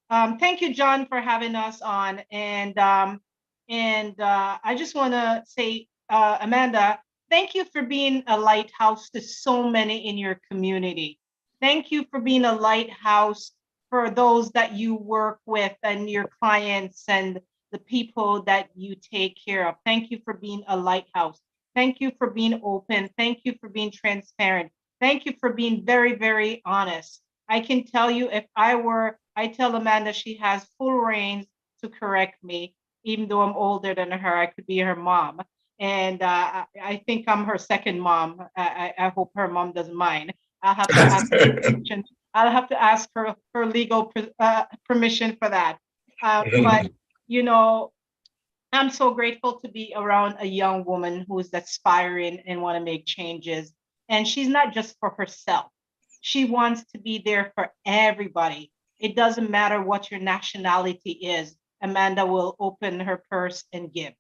Thank you, John, for having us on. And I just want to say, Amanda, thank you for being a lighthouse to so many in your community. Thank you for being a lighthouse for those that you work with and your clients and the people that you take care of. Thank you for being a lighthouse. Thank you for being open. Thank you for being transparent. Thank you for being very, very honest. I can tell you I tell Amanda she has full reins to correct me, even though I'm older than her, I could be her mom. And I think I'm her second mom. I hope her mom doesn't mind. I'll have to ask her permission. I'll have to ask her legal permission for that. But, you know, I'm so grateful to be around a young woman who is aspiring and want to make changes. And she's not just for herself. She wants to be there for everybody. It doesn't matter what your nationality is. Amanda will open her purse and give.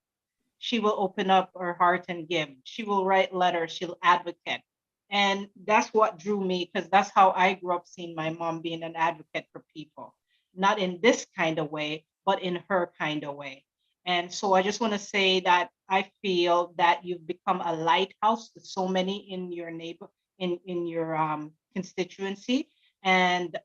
She will open up her heart and give. She will write letters. She'll advocate. And that's what drew me, because that's how I grew up seeing my mom being an advocate for people. Not in this kind of way, but in her kind of way. And so I just want to say that I feel that you've become a lighthouse to so many in your in your constituency. And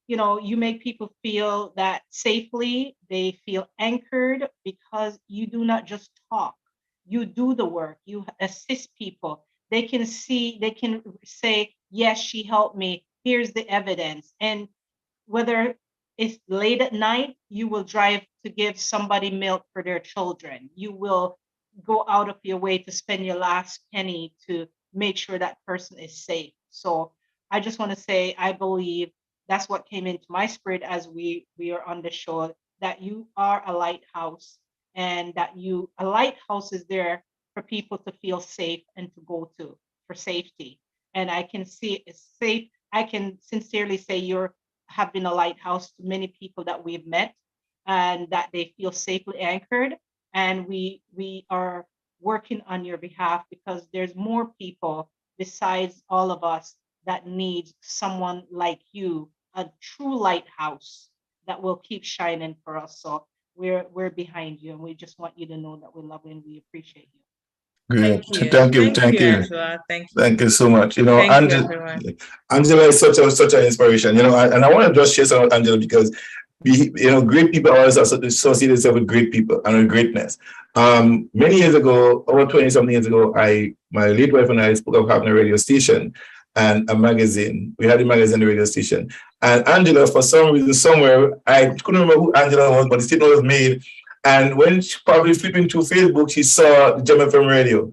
you know, you make people feel that safely, they feel anchored because you do not just talk, you do the work, you assist people. They can see, they can say, yes, she helped me, here's the evidence. And whether it's late at night, you will drive to give somebody milk for their children. You will go out of your way to spend your last penny to make sure that person is safe. So I just want to say, I believe that's what came into my spirit as we are on the show, that you are a lighthouse, and that a lighthouse is there for people to feel safe and to go to for safety. And I can see it's safe. I can sincerely say you're have been a lighthouse to many people that we've met, and that they feel safely anchored. And we are working on your behalf because there's more people besides all of us that need someone like you, a true lighthouse that will keep shining for us. So we're behind you, and we just want you to know that we love you and we appreciate you. Great. Thank you. Thank you. Thank Thank you, you. Angela. Thank you. Thank you so much. You know, Thank you, everyone. Angela is such an inspiration. You know, and I want to just share some with Angela because great people always associate themselves with great people and with greatness. Many years ago, over 20-something years ago, my late wife and I spoke of having a radio station and a magazine. We had a magazine and a radio station. And Angela, for some reason, somewhere, I couldn't remember who Angela was, but the statement was made. And when she probably flipping through Facebook, she saw the Gem FM radio.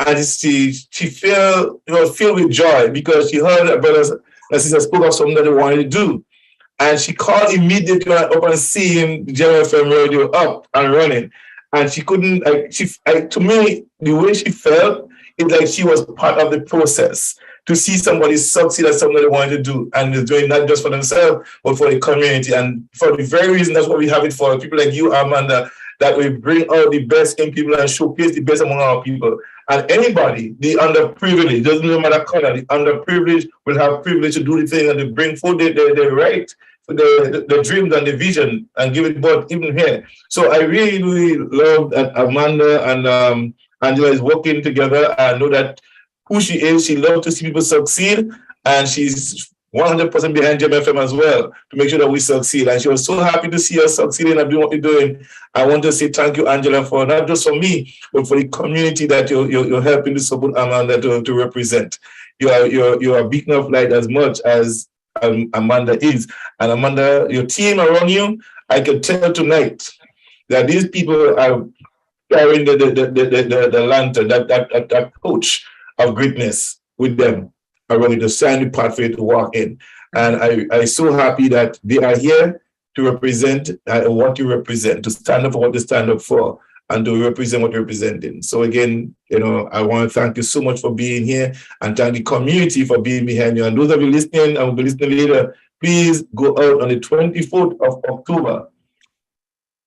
And she felt, filled with joy because she heard her brothers and sisters spoke of something that they wanted to do. And she called immediately up and seeing the Gem FM radio up and running. And she couldn't, to me, the way she felt, it's like she was part of the process to see somebody succeed at something they wanted to do. And they're doing not just for themselves, but for the community. And for the very reason, that's what we have it for. People like you, Amanda, that we bring out the best in people and showcase the best among our people. And anybody, the underprivileged, doesn't matter color, the underprivileged will have privilege to do the thing and to bring forth the right, the dreams and the vision and give it birth even here. So I really, really love that Amanda and Angela is working together. I know that who she is, she loves to see people succeed, and she's 100% behind Gem FM as well to make sure that we succeed. And she was so happy to see us succeeding and doing what we're doing. I want to say thank you, Angela, for not just for me, but for the community that you're helping to support Amanda to represent. You're a beacon of light as much as Amanda is. And Amanda, your team around you, I can tell tonight that these people are carrying the lantern, that torch of greatness with them, are ready to sign the pathway to walk in. And I'm so happy that they are here to represent what you represent, to stand up for what they stand up for, and to represent what you're representing. So again, I want to thank you so much for being here, and thank the community for being behind you. And those of you listening and will be listening later, please go out on the 24th of October.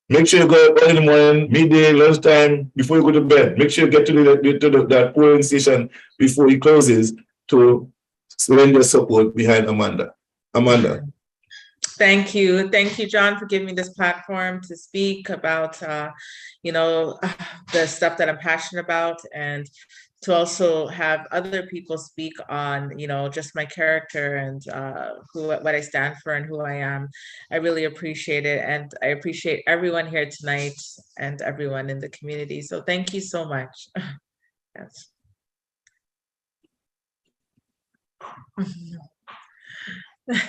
Make sure you go out early in the morning, midday, lunchtime, before you go to bed. Make sure you get to that polling station before it closes to lend your support behind Amanda. Amanda. Thank you. Thank you, John, for giving me this platform to speak about, the stuff that I'm passionate about, and to also have other people speak on, just my character and what I stand for and who I am. I really appreciate it. And I appreciate everyone here tonight and everyone in the community. So thank you so much. Yes.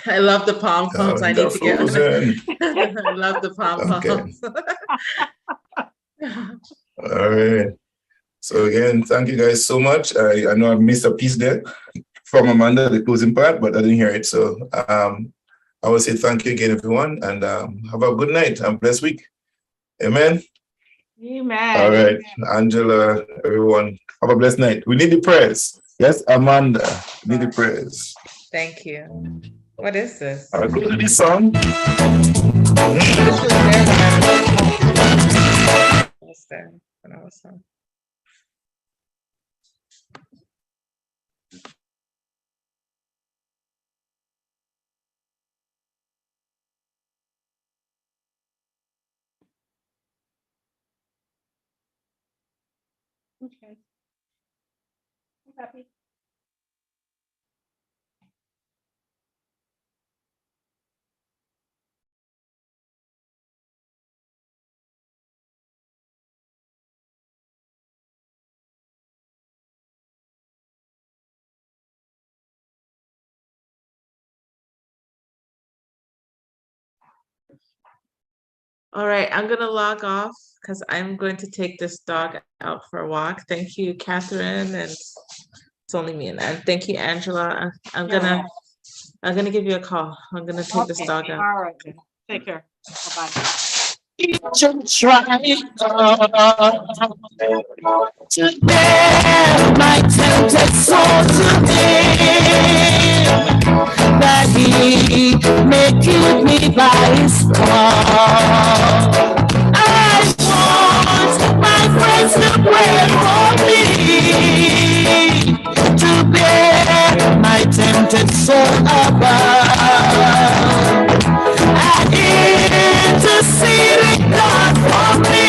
I love the pom-poms. I need to get I love the pom-poms. All right. So again, thank you guys so much. I know I missed a piece there from Amanda, the closing part, but I didn't hear it. So I will say thank you again, everyone, and have a good night and blessed week. Amen. Amen. All right, Angela, everyone, have a blessed night. We need the prayers. Yes, Amanda, we need the prayers. Thank you. What is this? All right, go to this song. What's that? When I was on. Okay. I'm happy. All right, I'm gonna log off because I'm going to take this dog out for a walk. Thank you, Catherine, and it's only me and thank you, Angela. I'm You're gonna welcome. I'm gonna give you a call. I'm gonna take this Okay, dog out. all right then. Take care. Bye-bye. To bear my tempted soul today, that he may keep me by his cross. I want my friends to pray for me, to bear my tempted soul above. And interceding God for me,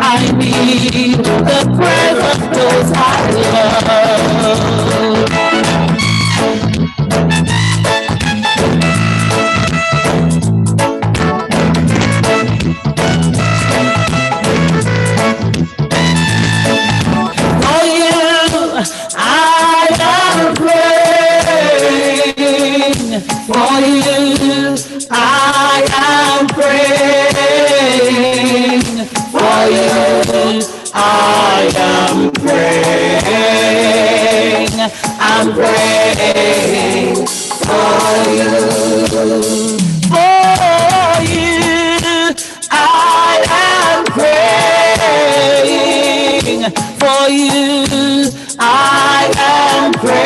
I need the prayer of those I love. For you, I am praying. For you, I am praying. For you, I am praying. I'm praying for you. For you, I am praying. For you, I am praying.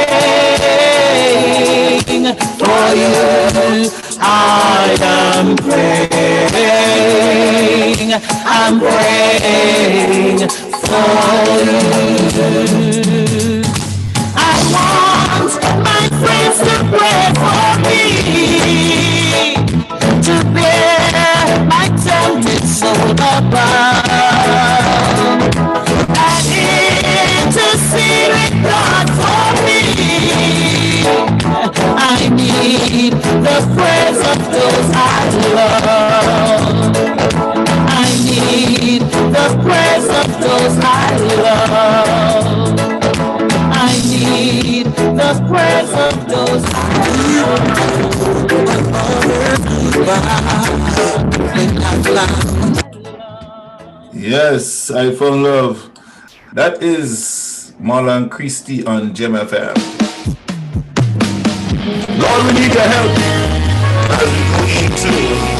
For you, I am praying. I'm praying for you. I want my friends to pray for me, to bear my tempted soul above, and intercede God for me. I need the prayers of those I love. I need the prayers of those I love. I need the prayers of those Yes, I found love. That is Marlon Christie on Gem FM. Lord, we need your help as we go into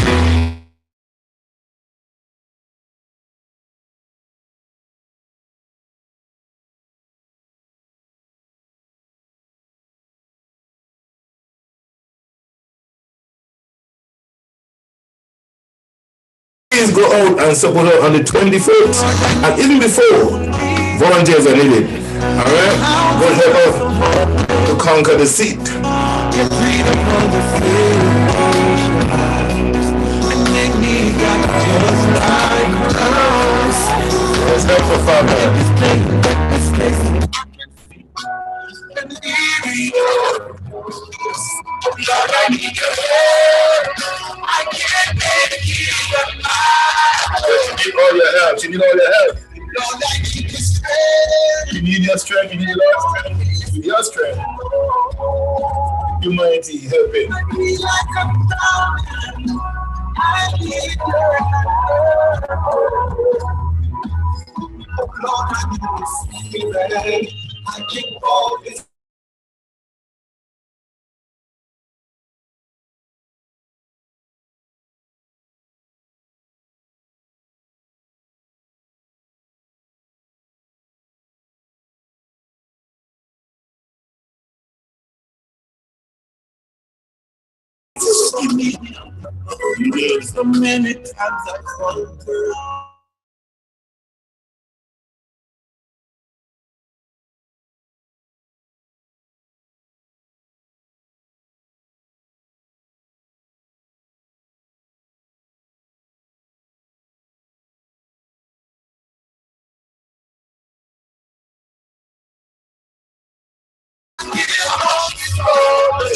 please go out and support her on the 24th and even before. Volunteers are needed. All right, God help her to conquer the seat. Let's help her, Father. Lord, I need your help. I can't make it. She need all your help. She need all your help. Lord, I need your strength. You need your strength. You need Lord's strength. You need your strength. Humanity helping. I feel like I'm drowning. I need your help. Lord, I need your spirit. I can't hold this. So many times I've fallen.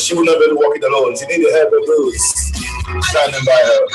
she would not be able to walk it alone. She needed help of those standing by her.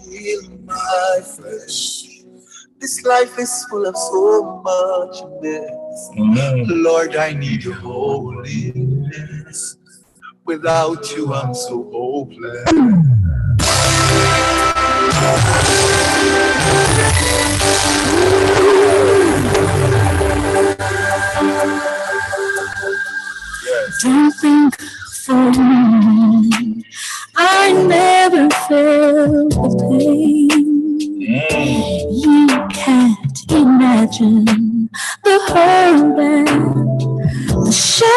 Heal my flesh. This life is full of so much mess. Lord, I need your holiness. Without you, I'm so hopeless. Don't think for me. I never felt the pain. You can't imagine the hurt and the shame.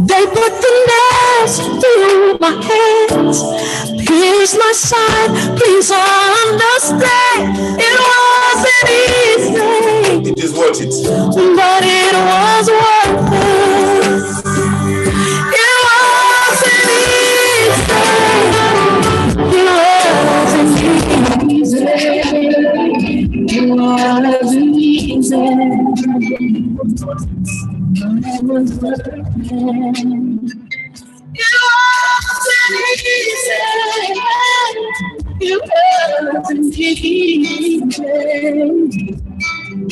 They put the nails through my hands, pierced my side. Please understand, it wasn't easy. It is worth it. But it was worth it. It wasn't easy. It wasn't easy. It wasn't easy. But it was worth it. It wasn't easy. It wasn't easy.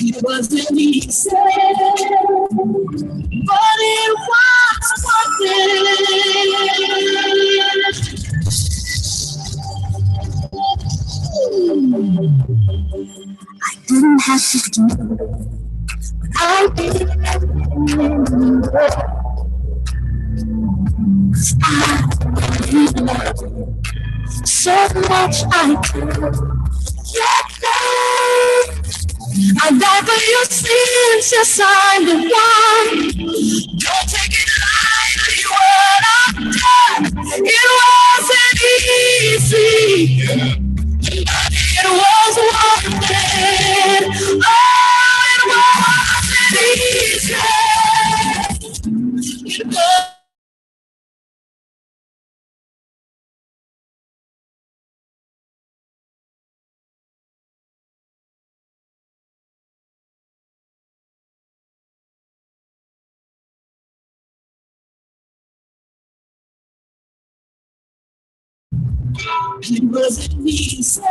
It wasn't easy, but it was worth it. I didn't have to do it, but I did. 'Cause I loved so much I could. I died for your sins, yes, I'm the one. Don't take it lightly what I've done. It wasn't easy, but it was worth it. Oh, it wasn't easy. It was. It wasn't easy.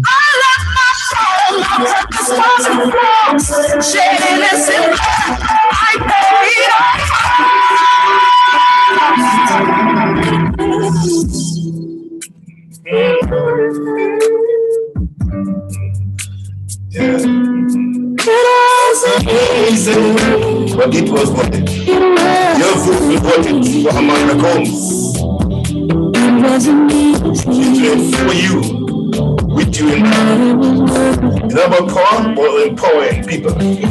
I left my soul, I took the stars and clothes, shedding this in blood. I paid Easy, but it was worth it. Your food was worth it for Amanda Combs. It wasn't easy. She did it for you, with you in mind. It's not about power, but empowering people. It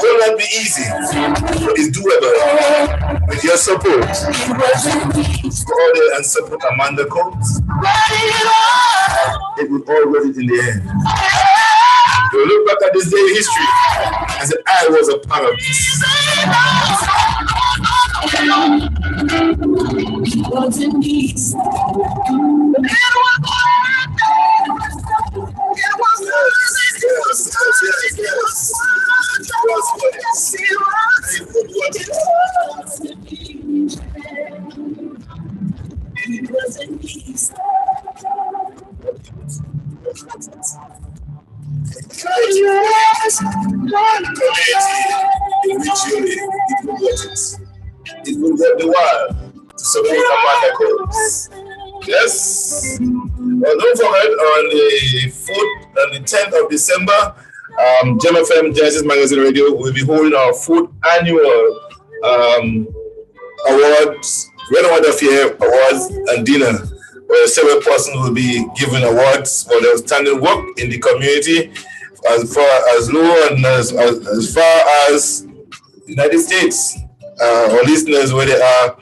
will not be easy, but it's doable. With your support, order and support Amanda Combs, it will all worth it in the end. You look back at this day in history and say, I was a part of this. It will help the world. So many Amanda codes. Yes. Well, don't forget on the 4th and the 10th of December, Gem FM Genesis Magazine Radio will be holding our 4th annual awards, Red Award of Year awards and dinner, where several persons will be given awards for their outstanding work in the community, as low and as far as the United States. Our listeners, where they are,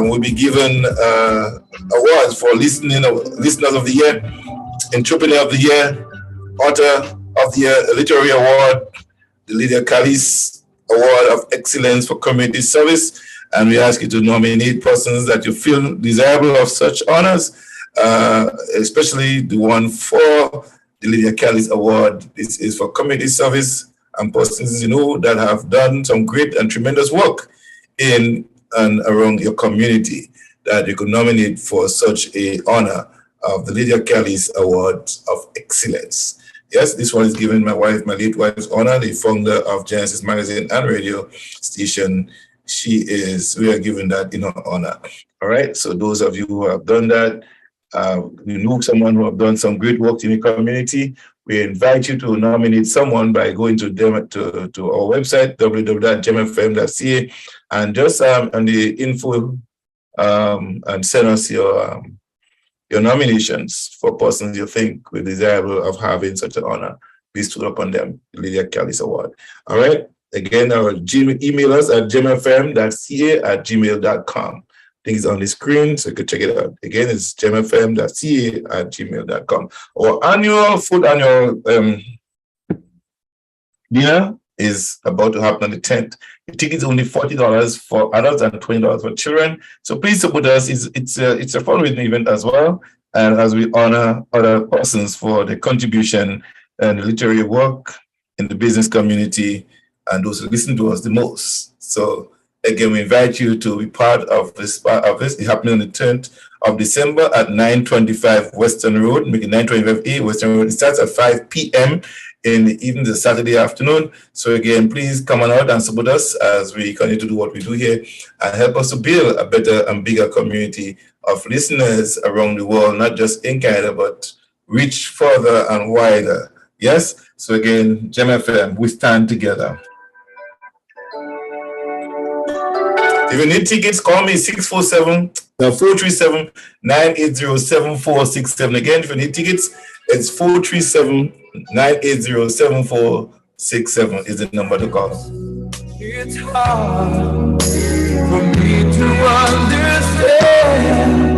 will be given awards for listeners of the year, entrepreneur of the year, author of the year, literary award, the Lydia Callis Award of Excellence for Community Service. And we ask you to nominate persons that you feel desirable of such honors, especially the one for the Lydia Callis Award. This is for community service and persons that have done some great and tremendous work in and around your community that you could nominate for such a honor of the Lydia Callis Award of Excellence. Yes, this one is given my late wife's honor, the founder of Genesis Magazine and Radio Station. We are given that in her honor. All right, so those of you who have done that, you know someone who have done some great work in the community, we invite you to nominate someone by going to our website, www.gemfm.ca, and just on the info and send us your nominations for persons you think will be desirable of having such an honor. Please stood up on them, Lydia Callis Award. All right. Again, our email us at gemfm.ca@gmail.com. Things on the screen, so you can check it out. Again, it's gemfm.ca@gmail.com. Our annual dinner is about to happen on the 10th. The ticket is only $40 for adults and $20 for children. So please support us. It's a fundraising event as well, and as we honor other persons for the contribution and the literary work in the business community and those who listen to us the most. So again, we invite you to be part of this. It's happening on the 10th of December at 925 Western Road, making 925A Western Road. It starts at 5 p.m. in the evening, the Saturday afternoon. So again, please come on out and support us as we continue to do what we do here and help us to build a better and bigger community of listeners around the world, not just in Canada, but reach further and wider. Yes? So again, Gem FM, we stand together. If you need tickets, call me 437-980-7467. Again, if you need tickets, it's 437-980-7467 is the number to call. It's hard for me to understand.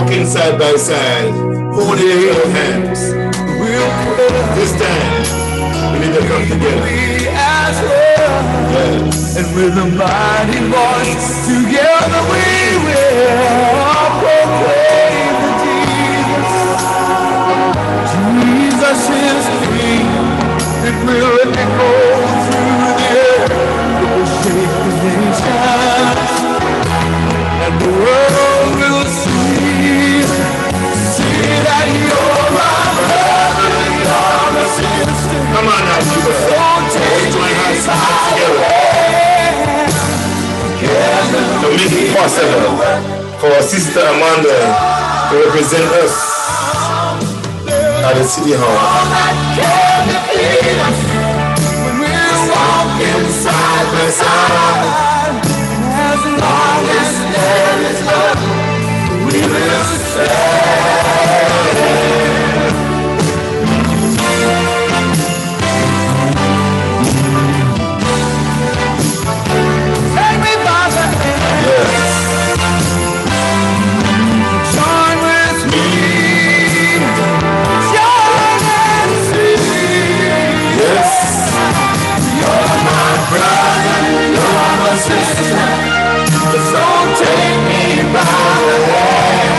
walking side by side, holding our hands. This time, we need to come together. Yes. And with a mighty voice, together we will proclaim that Jesus is King. It will echo through the air, it will shake the nations, and the world will see that you're my brother, you're my sister. Come on now, people. So take my hands together to make it possible for our sister Amanda to represent us at the City Hall. When we're walking side by side, as long as there is love, we will Take me by the hand. Join with me. Join and sing. Yes. You're my brother, you're my sister. So take me by the hand.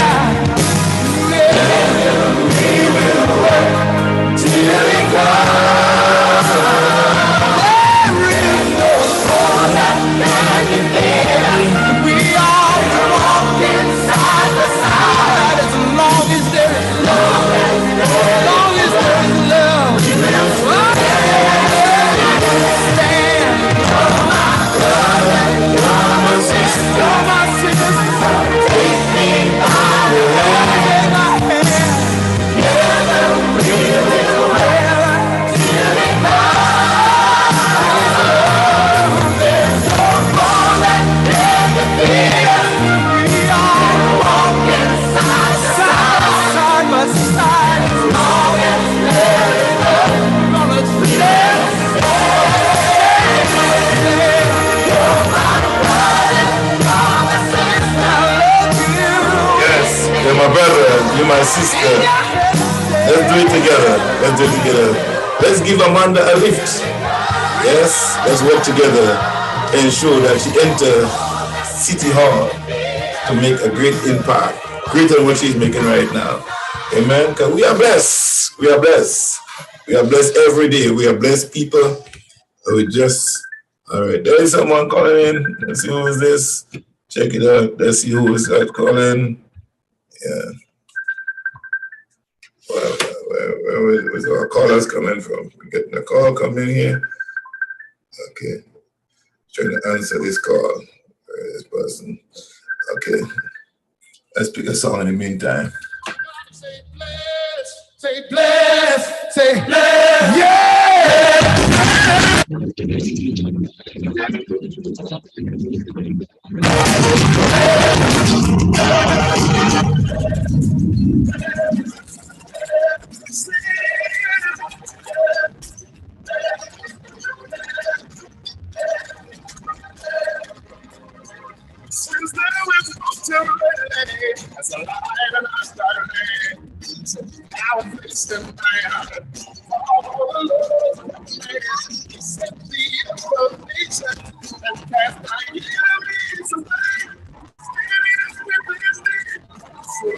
Together we will work till it comes. There is no storm that can defeat. We all walking side by side. As long as there is love, as long as there is love, we will stand. You're my brother, you're my sister, you're my sister. Take me by the hand, my hand. Together we will wear till it comes. There's no storm that can defeat us. We are walking side by side. As long as there is love, gonna stand. You're my brother, you're my sister. I love you. Yes, you're my brother, you're my sister. Let's do it together. Let's do it together. Let's give Amanda a lift. Yes, let's work together and ensure that she enters City Hall to make a great impact, greater than what she's making right now. Amen. Because we are blessed. We are blessed. We are blessed every day. We are blessed people. We just, all right. There is someone calling in. Let's see who is this. Check it out. Let's see who is calling. Yeah. Where's our callers coming from? We're getting a call coming here. Okay. Trying to answer this call. Where is this person? Okay. Let's pick a song in the meantime. Say bless, say bless, yeah! Since there was no temporary, as a light and I started rain. Now I'm fixed in my heart. All the Lord set the information and cast my enemies away. Spirit is within me. So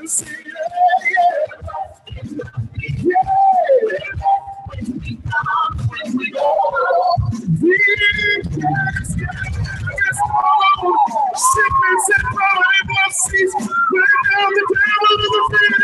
Sickness and power and mercies, bring down the devil to the feet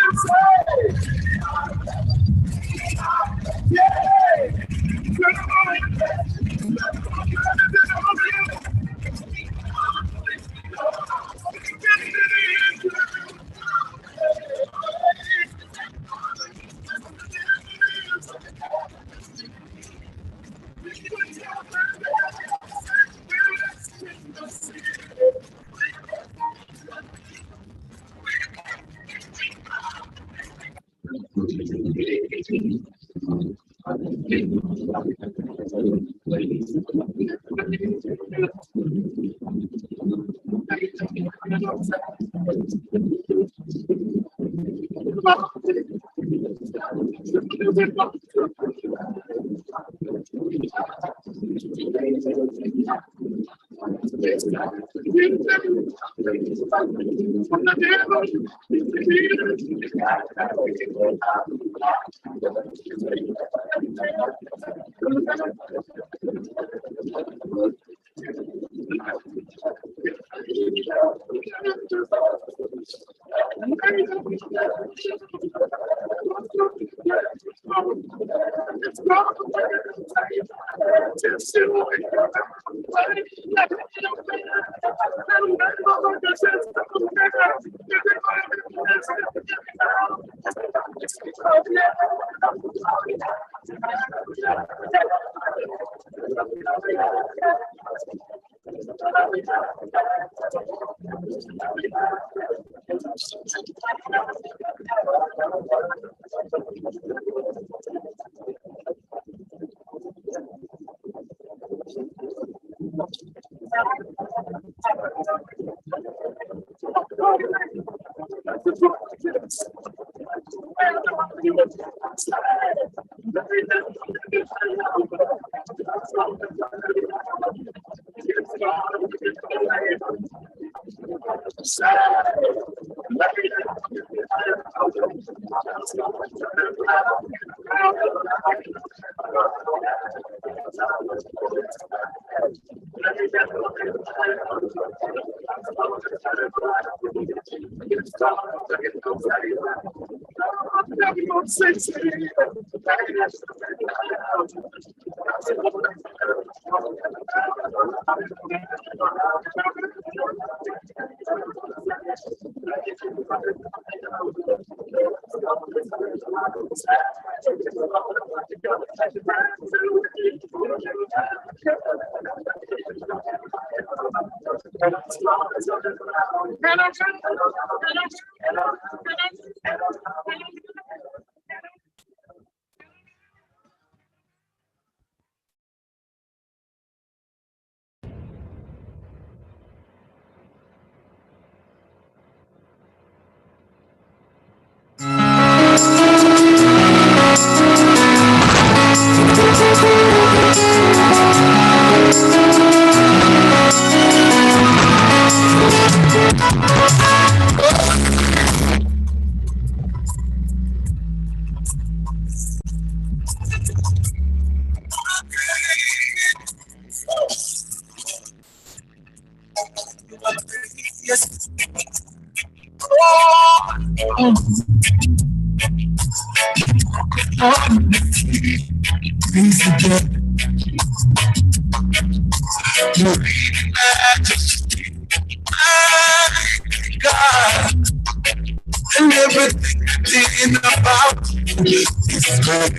And everything about you is great.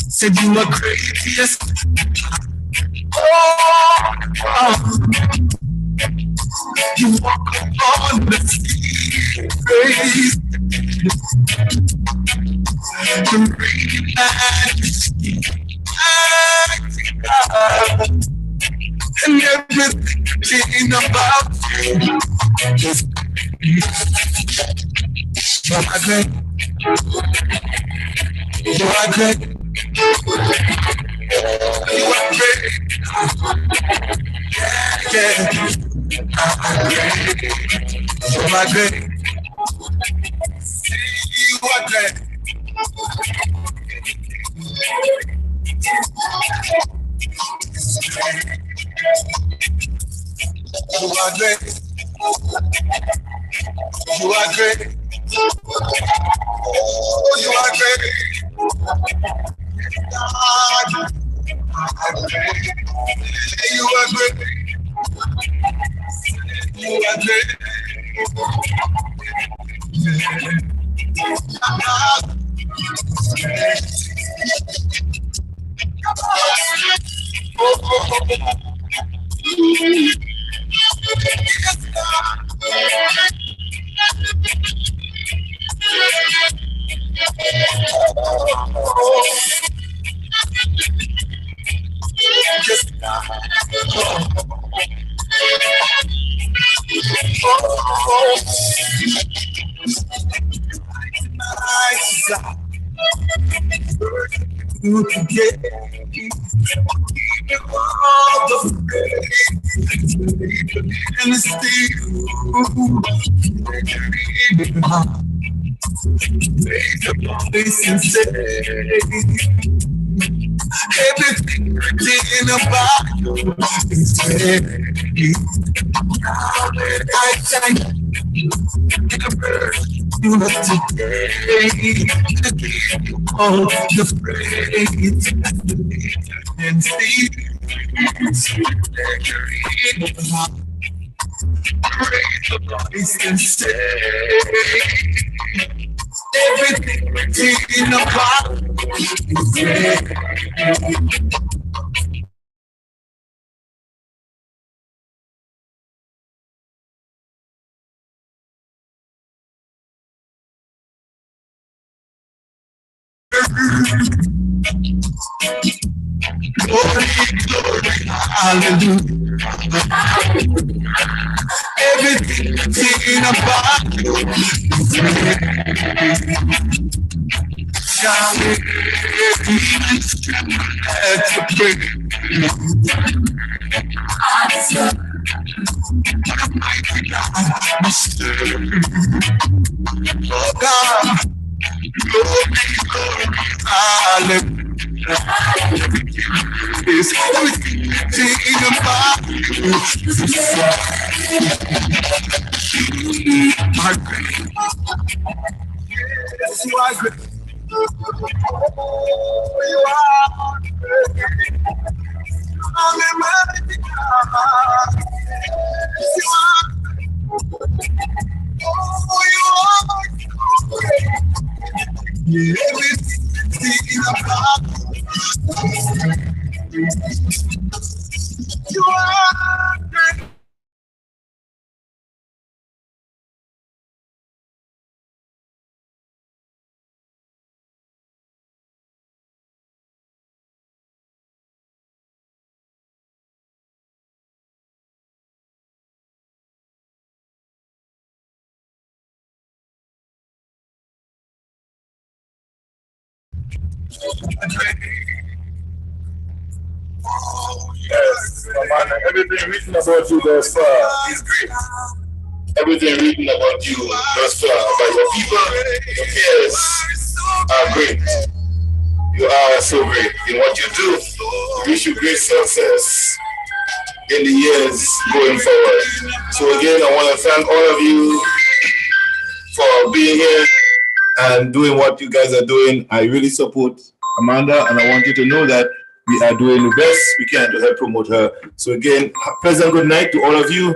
Said you were greatest. You walk upon the sea, praise the great majesty, mighty God. And everything about you is you are great. You are great. You are great. Yeah, yeah. You are great. You are great. You are great. You are great. You are great. Oh, you are great. God, you are great. You are great. You can get all the faith and the steel. Make the place and say everything about you is ready. I thank you today. All the praise and speak. Praise and say everything about is ready. Glory, glory, hallelujah. Everything about you is ready. Yahweh, at the prayer. Oh God, glory, glory, hallelujah. It's everything about you. My great. Yes, you are great. You are great. I'm a mighty God. Yes, you are. Oh, you are great. Yeah, everything about you are great. Oh, yes. Man, everything written about you thus far is great. Everything written about you thus far by your people, your peers are great. You are so great in what you do. We wish you great success in the years going forward. So again, I want to thank all of you for being here and doing what you guys are doing. I really support Amanda, and I want you to know that we are doing the best we can to help promote her. So again, pleasant good night to all of you.